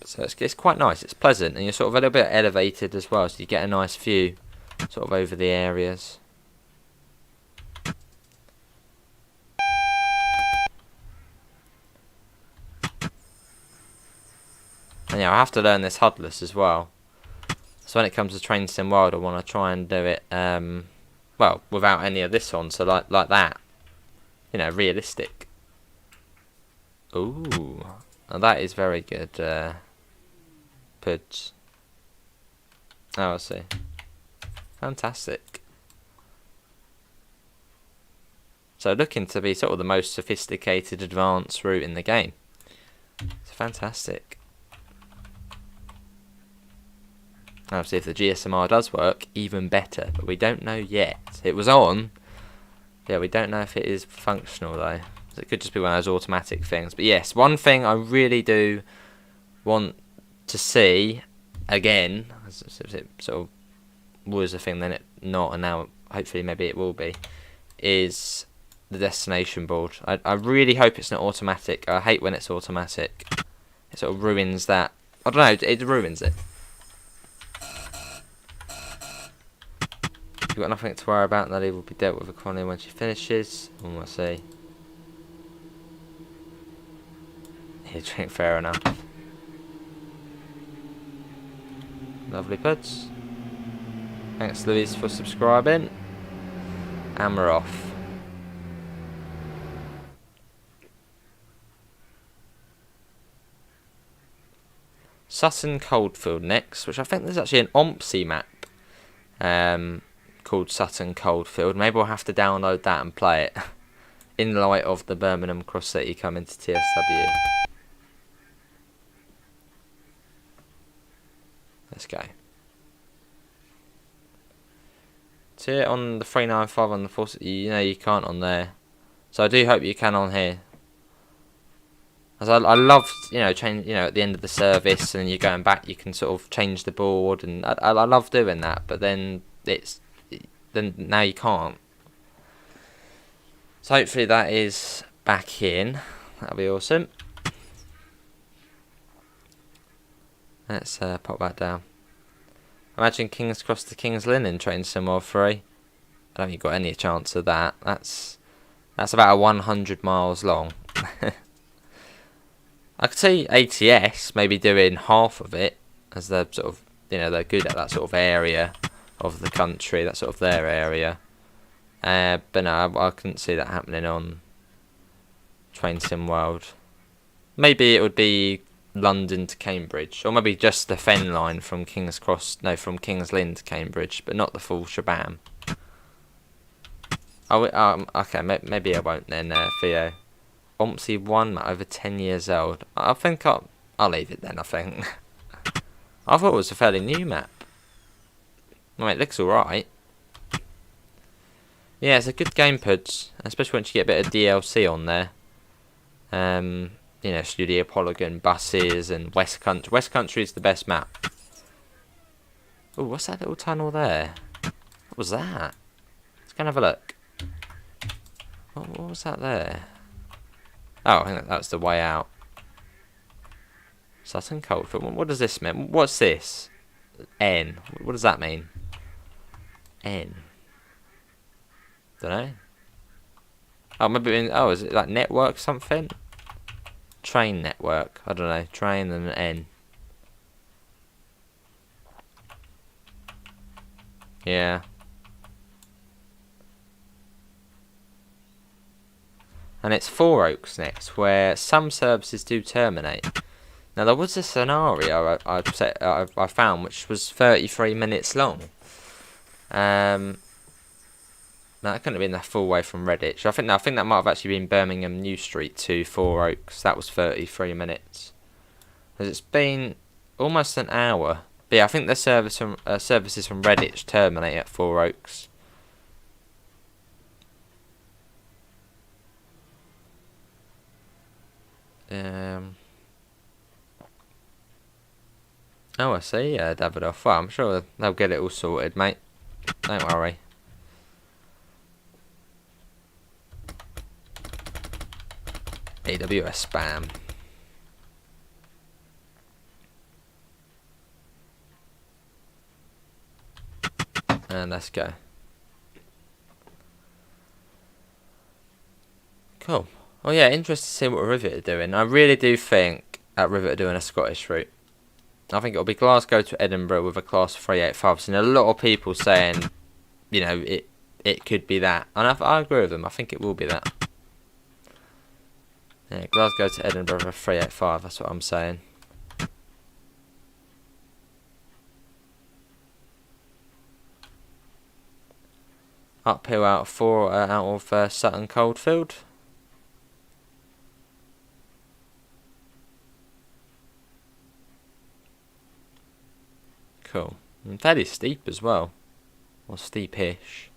So it's quite nice, it's pleasant, and you're sort of a little bit elevated as well, so you get a nice view sort of over the areas. And yeah, I have to learn this HUDless as well. So when it comes to Train Sim World, I want to try and do it, well, without any of this on, so like that. You know, realistic. Ooh, now that is very good. Puds. Oh, I see. Fantastic. So looking to be sort of the most sophisticated advanced route in the game. It's fantastic. Obviously if the GSMR does work, even better, but we don't know yet. It was on. Yeah, we don't know if it is functional though. It could just be one of those automatic things. But yes, one thing I really do want to see again, it sort of was a thing, then it not, and now hopefully maybe it will be, is the destination board. I really hope it's not automatic. I hate when it's automatic. It sort of ruins that I don't know, it ruins it. You've got nothing to worry about, that will be dealt with accordingly when she finishes. And we'll see. Yeah, drink, fair enough. Lovely puds. Thanks Louise for subscribing. And we're off. Sutton Coldfield next, which I think there's actually an OMSI map called Sutton Coldfield. Maybe we'll have to download that and play it in light of the Birmingham Cross City coming to TSW. Let's go. See it on the 395 on the 460, you know you can't on there. So I do hope you can on here. As I love, change, at the end of the service and you're going back, you can sort of change the board, and I love doing that. But then now you can't. So hopefully that is back in. That'll be awesome. Let's pop that down. Imagine King's Cross to King's Lynn in Train Sim 3. I don't think you've got any chance of that. That's about 100 miles long. I could see ATS maybe doing half of it, as they're sort of, they're good at that sort of area of the country, that's sort of their area. But no, I couldn't see that happening on Train Sim World. Maybe it would be London to Cambridge, or maybe just the Fen line from King's Lynn to Cambridge, but not the full shebang. Oh, okay, maybe I won't then, Theo. OMSI 1 over 10 years old. I think I'll leave it then, I think. I thought it was a fairly new map. I mean, it looks alright. Yeah, it's a good game, Puds, especially once you get a bit of DLC on there. Studio Polygon, buses, and West Country. West Country is the best map. Oh, what's that little tunnel there? What was that? Let's go and have a look. What was that there? Oh, I think that's the way out. Sutton Coldfield. What does this mean? What's this? N. What does that mean? N. Don't know. Oh, maybe. Is it like network something? Train network. I don't know. Train and an N. Yeah. And it's Four Oaks next, where some services do terminate. Now there was a scenario I found which was 33 minutes long. Now that couldn't have been the full way from Redditch. I think that might have actually been Birmingham New Street to Four Oaks. That was 33 minutes. Because it's been almost an hour. But yeah, I think the services from Redditch terminate at Four Oaks. Oh, I see, Davidoff. Well, I'm sure they'll get it all sorted, mate. Don't worry. AWS spam. And let's go. Cool. Oh yeah, interested to see what Rivet are doing. I really do think at Rivet are doing a Scottish route. I think it'll be Glasgow to Edinburgh with a class 385. I've seen a lot of people saying, it could be that. And I agree with them. I think it will be that. Yeah, Glasgow to Edinburgh with a 385. That's what I'm saying. Uphill out of Sutton Coldfield. Cool. And fairly steep as well. Or steepish.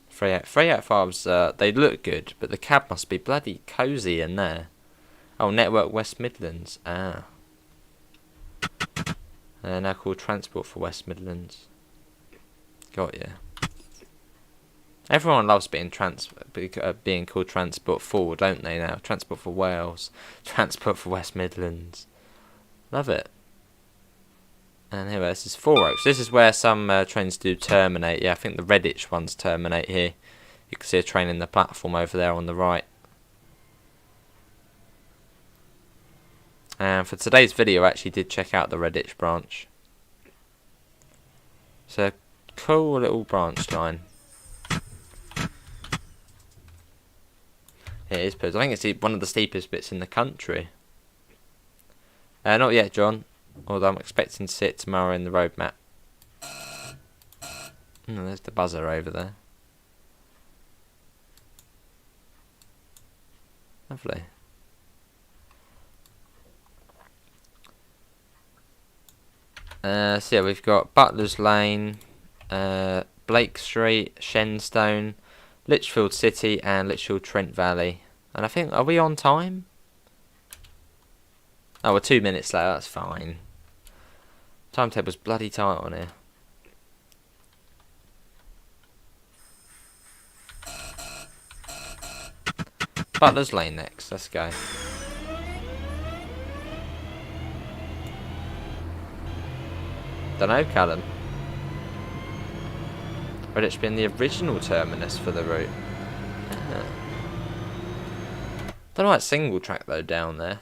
Three out of fives, they look good, but the cab must be bloody cosy in there. Oh, Network West Midlands. Ah. They're now called Transport for West Midlands. Got ya. Everyone loves being called Transport 4, don't they now? Transport for Wales, Transport for West Midlands. Love it. And here, this is Four Oaks. This is where some trains do terminate. Yeah, I think the Redditch ones terminate here. You can see a train in the platform over there on the right. And for today's video, I actually did check out the Redditch branch. It's a cool little branch line. It is, I think it's one of the steepest bits in the country. Not yet, John. Although I'm expecting to see it tomorrow in the road map. There's the buzzer over there. Lovely. So yeah, we've got Butler's Lane, Blake Street, Shenstone, Lichfield City and Lichfield Trent Valley. And I think, are we on time? Oh, we're 2 minutes late, that's fine. Timetable's bloody tight on here. Butler's Lane next, let's go. Dunno, Callum. Would it been the original terminus for the route? Don't know why it's single track though down there.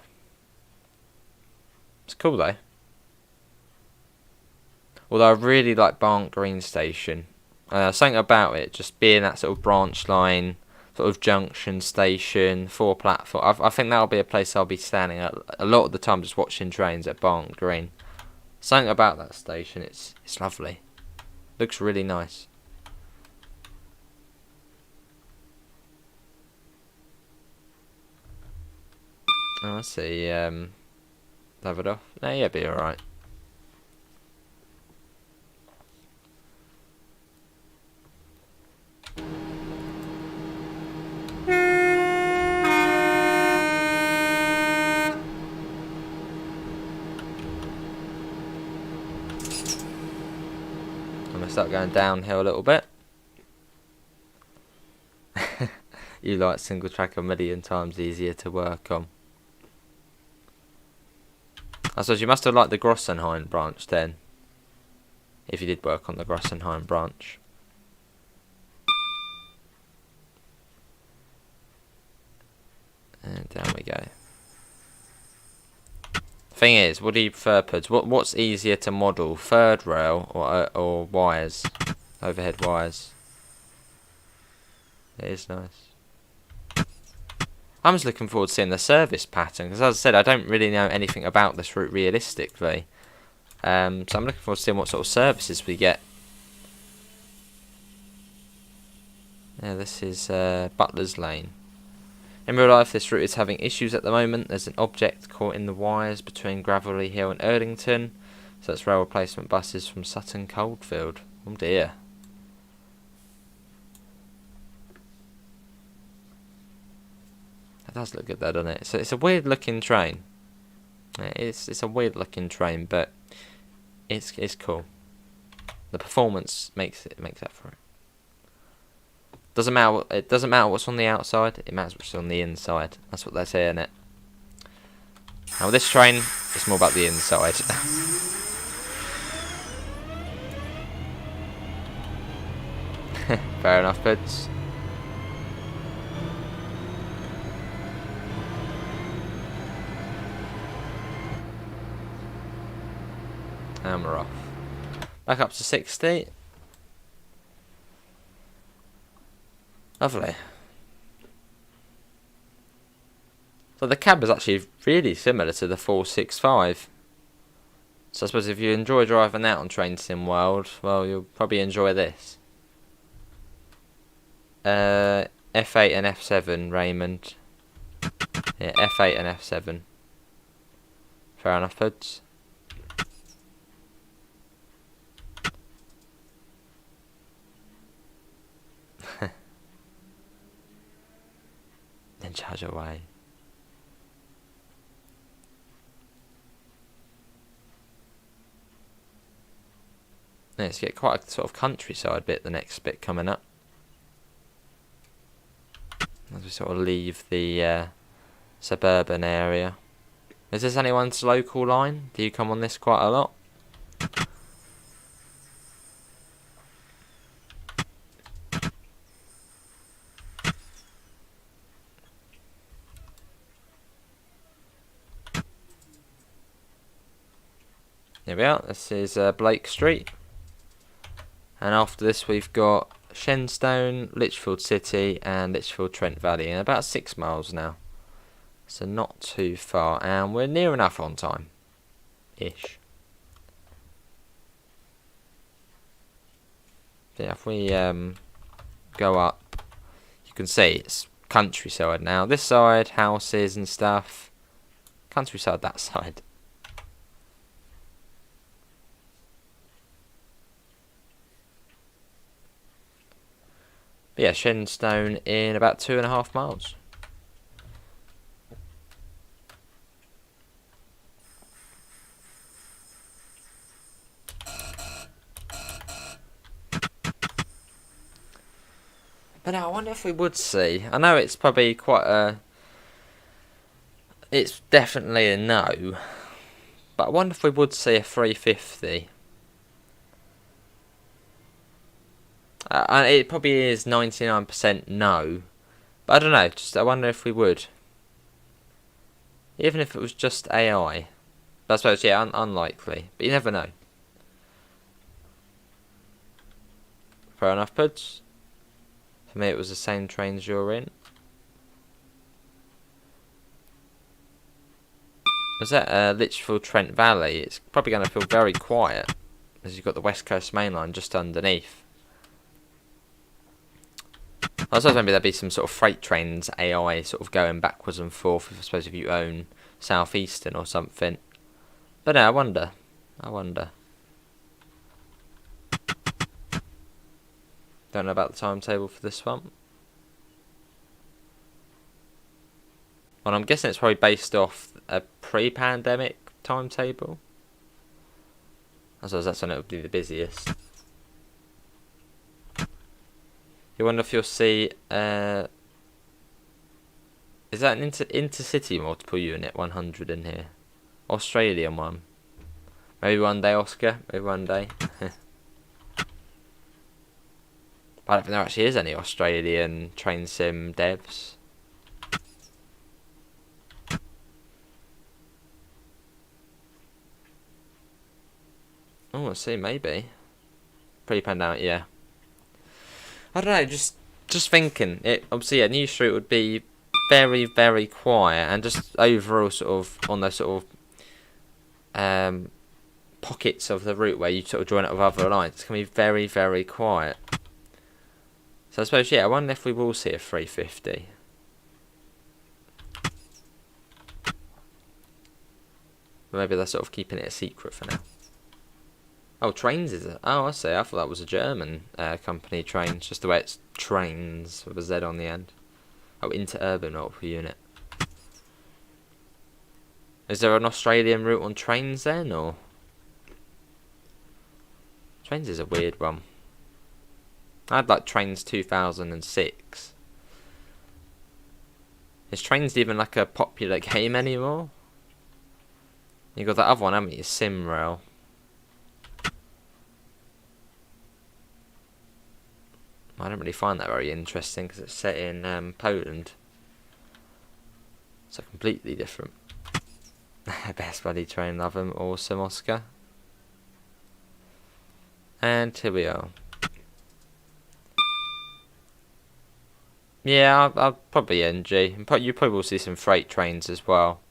It's cool though. Although I really like Barnt Green Station. Something about it, just being that sort of branch line, sort of junction station, 4 platform. I think that'll be a place I'll be standing at a lot of the time, just watching trains at Barnt Green. Something about that station, it's lovely. Looks really nice. Oh, I see. Have it off? No, yeah, be alright. I'm gonna start going downhill a little bit. You like single track a million times easier to work on. I suppose you must have liked the Grossenhain branch then, if you did work on the Grossenhain branch. And down we go. Thing is, what do you prefer, Puds? What's easier to model, third rail or wires, overhead wires? It is nice. I'm just looking forward to seeing the service pattern, because as I said, I don't really know anything about this route realistically. So I'm looking forward to seeing what sort of services we get. Yeah, this is Butler's Lane. In real life, this route is having issues at the moment. There's an object caught in the wires between Gravelly Hill and Erdington. So that's rail replacement buses from Sutton, Coldfield. Oh dear. That does look good though, doesn't it? So it's a weird looking train. It's a weird looking train, but it's cool. The performance makes up for it. Doesn't matter. It doesn't matter what's on the outside. It matters what's on the inside. That's what they say, innit? Now with this train, it's more about the inside. Fair enough, Puds. And we're off. Back up to 60. Lovely. So the cab is actually really similar to the 465. So I suppose if you enjoy driving that on Train Sim World, well, you'll probably enjoy this. F8 and F7, Raymond. Yeah, F8 and F7. Fair enough, Puds. Then charge away. Let's get quite a sort of countryside bit, the next bit coming up. as we sort of leave the suburban area. Is this anyone's local line? Do you come on this quite a lot? Here we are, this is Blake Street. And after this we've got Shenstone, Lichfield City and Lichfield Trent Valley, and about 6 miles now. So not too far, and we're near enough on time. Ish. Yeah, if we go up, you can see it's countryside now. This side, houses and stuff. Countryside that side. But yeah, Shenstone in about 2.5 miles. But now I wonder if we would see. I know it's probably quite a... It's definitely a no. But I wonder if we would see a 350. It probably is 99% no. But I don't know. Just I wonder if we would. Even if it was just AI. But I suppose, yeah, unlikely. But you never know. Fair enough, Puds. For me, it was the same trains you're in. Was that Lichfield Trent Valley? It's probably going to feel very quiet, as you've got the West Coast Main Line just underneath. I suppose maybe there'd be some sort of freight trains, AI, sort of going backwards and forth, I suppose if you own South Eastern or something. But no, I wonder. Don't know about the timetable for this one. Well, I'm guessing it's probably based off a pre-pandemic timetable. I suppose that's when it would be the busiest. You wonder if you'll see... is that an intercity multiple unit 100 in here? Australian one. Maybe one day, Oscar. Maybe one day. I don't think there actually is any Australian train sim devs. Oh, let's see, maybe. Pre-pandemic, yeah. I don't know, just thinking. It obviously, yeah, New Street would be very, very quiet, and just overall sort of on those sort of pockets of the route where you sort of join up with other lines, it's going to be very, very quiet. So I suppose, yeah, I wonder if we will see a 350. But maybe they're sort of keeping it a secret for now. Oh, Trains is it? Oh, I see. I thought that was a German company, Trains. Just the way it's Trains with a Z on the end. Oh, interurban multiple unit. Is there an Australian route on Trains then, or? Trains is a weird one. I'd like Trains 2006. Is Trains even like a popular game anymore? You got that other one, haven't you? Simrail. I don't really find that very interesting because it's set in Poland. So completely different. Best buddy train, love him. Awesome, Oscar. And here we are. Yeah, I'll probably NG. You probably will see some freight trains as well.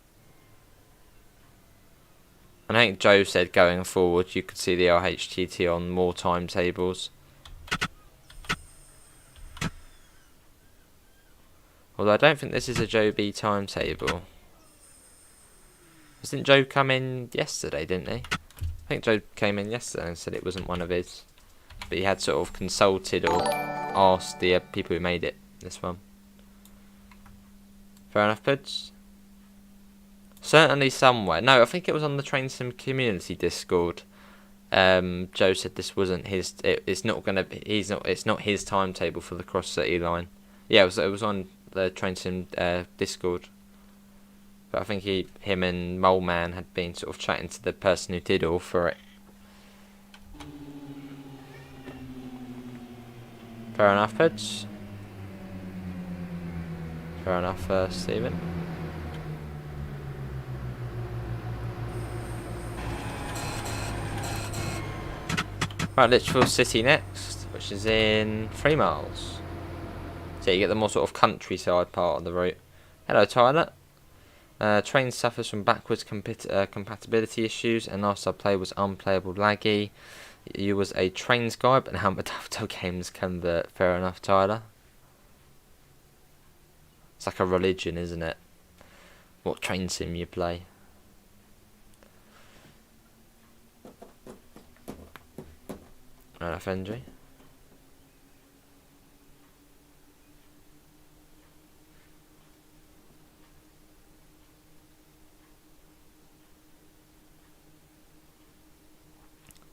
And I think Joe said going forward you could see the LHTT on more timetables. Although I don't think this is a Joe B timetable. Didn't Joe come in yesterday, didn't he? I think Joe came in yesterday and said it wasn't one of his. But he had sort of consulted or asked the people who made it, this one. Fair enough, Puds. Certainly somewhere. No, I think it was on the Train Sim Community Discord. Joe said this wasn't his. It's not gonna be. It's not his timetable for the Cross City line. Yeah, it was on the train sim Discord. But I think him and Mole Man had been sort of chatting to the person who did all for it. Fair enough, Puds. Fair enough, Stephen. Right, Lichfield City next, which is in 3 miles. So you get the more sort of countryside part of the route. Hello, Tyler. Train suffers from backwards compatibility issues, and last I played was unplayable laggy. You was a trains guy, but now Dovetail games convert. Fair enough, Tyler. It's like a religion, isn't it? What train sim you play. Fair enough, Andrew.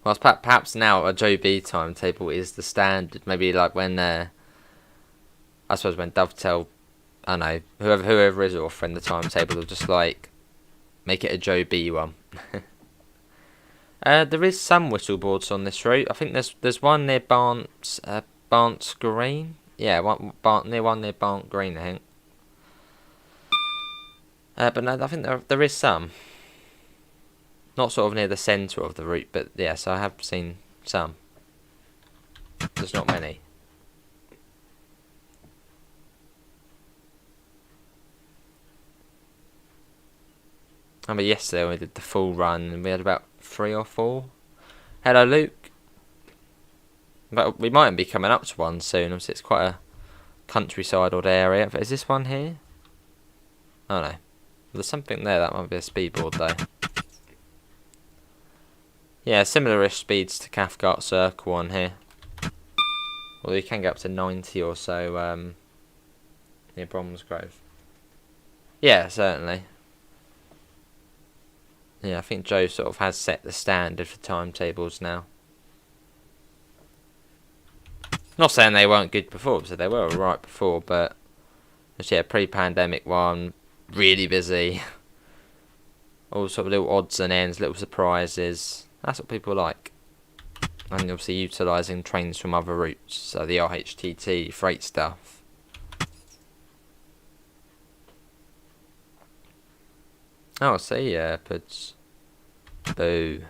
Well, perhaps now a Joe B timetable is the standard. Maybe like when, I suppose when Dovetail, I don't know, whoever is offering the timetable will just like make it a Joe B one. There is some whistle boards on this route. I think there's one near Barnt's Green. Yeah, near Barnt Green, I think. But no, I think there is some. Not sort of near the centre of the route, but yes, I have seen some. There's not many. I remember yesterday we did the full run and we had about 3 or 4. Hello, Luke. But we might be coming up to one soon. Obviously, it's quite a countryside odd area. But is this one here? Oh no. There's something there. That might be a speedboard though. Yeah, similar-ish speeds to Cathcart Circle on here. Well, you can get up to 90 or so near Bromsgrove. Yeah, certainly. Yeah, I think Joe sort of has set the standard for timetables now. Not saying they weren't good before, so they were alright before, but yeah, pre-pandemic one, really busy. All sort of little odds and ends, little surprises. That's what people like. And obviously utilising trains from other routes, so the RHTT, freight stuff. Oh, I see, Puds. Boo.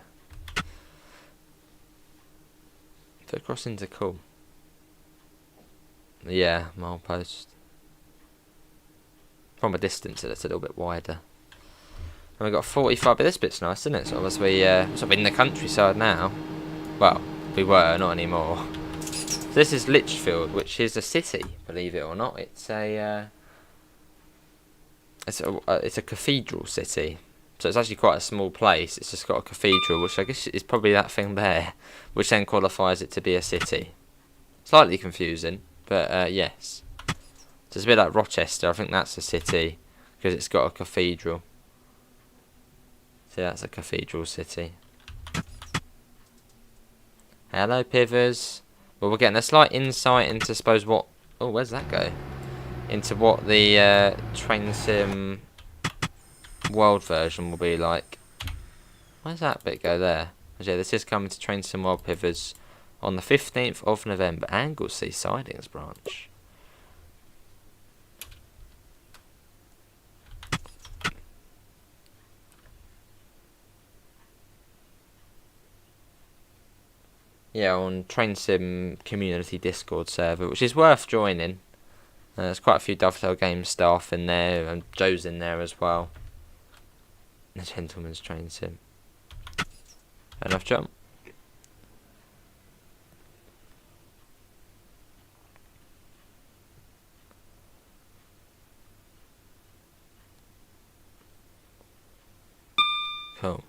Foot crossings are cool. Yeah, milepost. From a distance, it's a little bit wider. And we've got 45, but this bit's nice, isn't it? So obviously, sort of in the countryside now. Well, we were, not anymore. So this is Lichfield, which is a city, believe it or not. It's a cathedral city. So it's actually quite a small place. It's just got a cathedral, which I guess is probably that thing there, which then qualifies it to be a city. Slightly confusing, but yes. So it's a bit like Rochester. I think that's a city because it's got a cathedral. So that's a cathedral city. Hello, Pivers. Well, we're getting a slight insight into, suppose, what... Oh, where's that go? Into what the train sim world version will be like. Where's that bit go there? Yeah, this is coming to Train Sim World Pivers on the 15th of November. Anglesey Sidings branch. Yeah, on Train Sim community Discord server, which is worth joining. There's quite a few Dovetail Games staff in there, and Joe's in there as well. The Gentleman's Train Sim. Enough jump. Cool.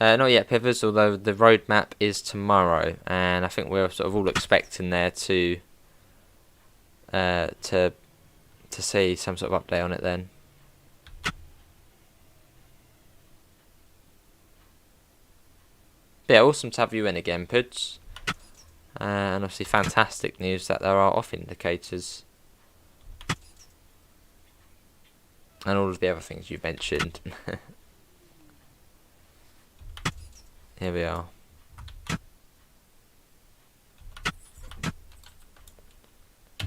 Not yet, Pivers, although the roadmap is tomorrow, and I think we're sort of all expecting there to see some sort of update on it then. But yeah, awesome to have you in again, Puds. And obviously fantastic news that there are off indicators And all of the other things you've mentioned. Here we are.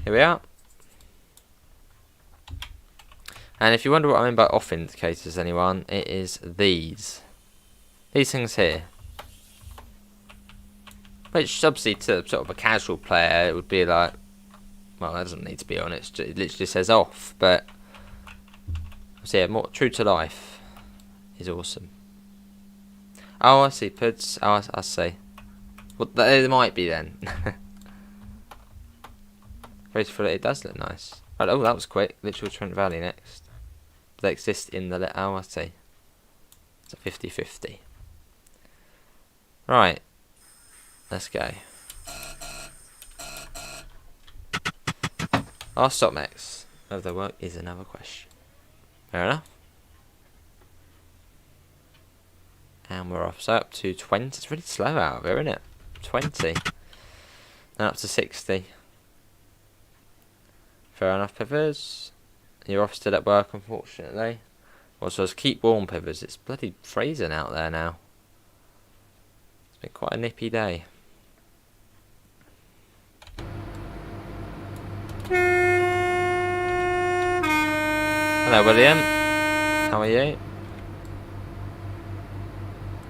Here we are. And if you wonder what I mean by off indicators, anyone, it is these. These things here. Which obviously to sort of a casual player it would be like, well, that doesn't need to be on, it literally says off, but so yeah, more true to life is awesome. Oh, I see, puds. Oh, I see. Well, there might be then. It does look nice. Right, oh, that was quick. Lichfield Trent Valley next. They exist in the... Oh, I see. It's a 50-50. Right. Let's go. Our stop max. Whether they work is another question. Fair enough. And we're off. So up to 20. It's really slow out of here, isn't it? 20. And up to 60. Fair enough, Pivers. You're off still at work, unfortunately. Also, keep warm, Pivers. It's bloody freezing out there now. It's been quite a nippy day. Hello, William. How are you?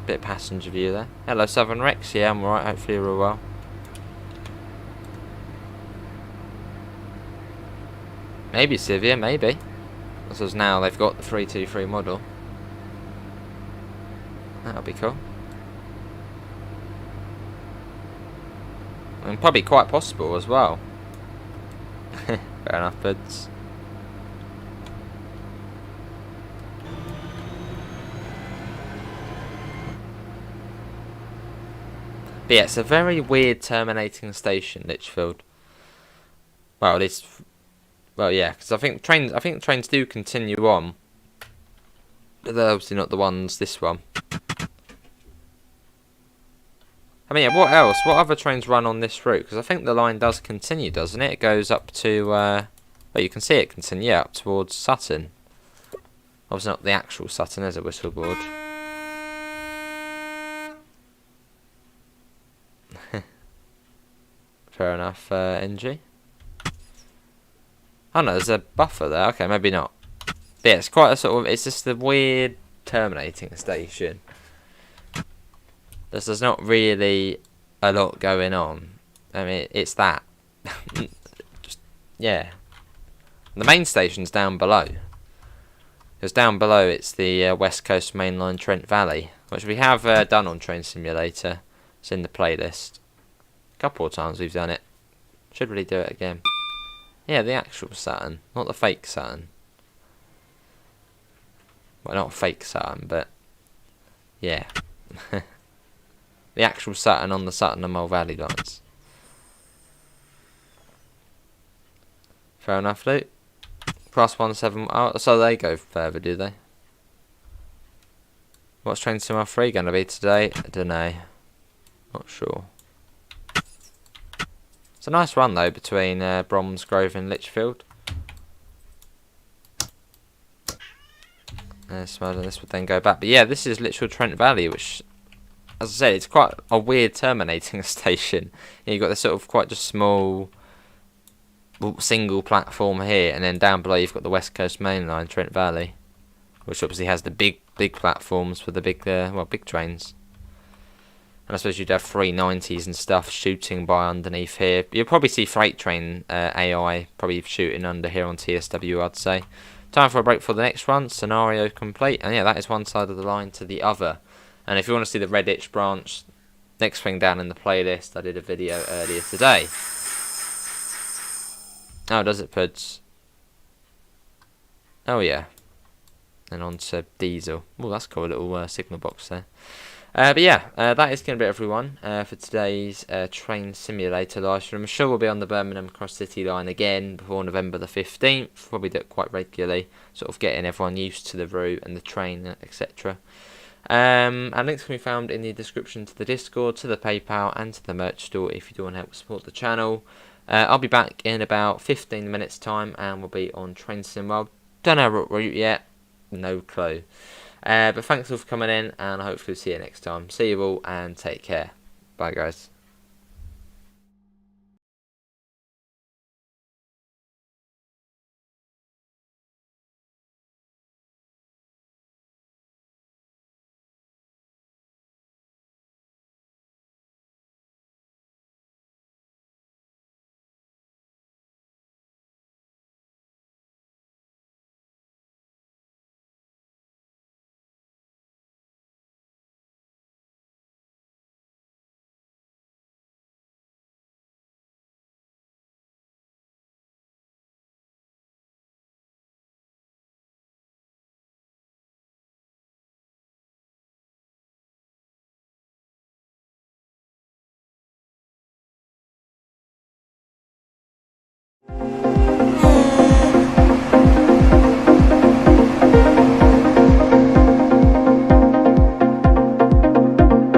Bit of passenger view there. Hello, Southern Rex. Yeah, I'm alright. Hopefully you're all well. Maybe Sivia, maybe. So now they've got the 323 model. That'll be cool. And probably quite possible as well. Fair enough, buds. But yeah, it's a very weird terminating station, Lichfield. Well, it's... Well, yeah, because I think trains do continue on, but they're obviously not the ones. This one. I mean, yeah, what else? What other trains run on this route? Because I think the line does continue, doesn't it? It goes up to. Well, you can see it continue up towards Sutton. Obviously not the actual Sutton. There's a whistle board. Fair enough, NG. Oh no, there's a buffer there. Okay, maybe not. But yeah, it's quite a sort of... It's just a weird terminating station. There's not really a lot going on. I mean, it's that. Just, yeah. The main station's down below. Because down below it's the West Coast Mainline Trent Valley, which we have done on Train Simulator. It's in the playlist. A couple of times we've done it. Should really do it again. Yeah, the actual Sutton, not the fake Sutton. Well, not fake Sutton, but yeah. The actual Sutton on the Sutton and Mole Valley lines. Fair enough, Luke. Plus 17. Oh, so they go further, do they? What's Train Sim 3 going to be today? I don't know. Not sure. It's a nice run though between Bromsgrove and Lichfield. Smelling this would then go back, but yeah, this is Lichfield Trent Valley, which, as I said, it's quite a weird terminating station. You've got this sort of quite just small single platform here, and then down below you've got the West Coast Main Line Trent Valley, which obviously has the big platforms for the big big trains. And I suppose you'd have 390s and stuff shooting by underneath here. You'll probably see freight train AI probably shooting under here on TSW, I'd say. Time for a break for the next one. Scenario complete. And yeah, that is one side of the line to the other. And if you want to see the Redditch branch, next thing down in the playlist, I did a video earlier today. Oh, does it, Puds? Oh, yeah. And on to diesel. Oh, that's cool, a little signal box there. But yeah, that is going to be everyone for today's train simulator live stream. I'm sure we'll be on the Birmingham Cross City line again before November the 15th. Probably do it quite regularly, sort of getting everyone used to the route and the train, etc. And links can be found in the description to the Discord, to the PayPal, and to the merch store if you do want to help support the channel. I'll be back in about 15 minutes time, and we'll be on Train Sim World. Don't know what route yet. No clue. But thanks all for coming in, and I hopefully see you next time. See you all, and take care. Bye, guys.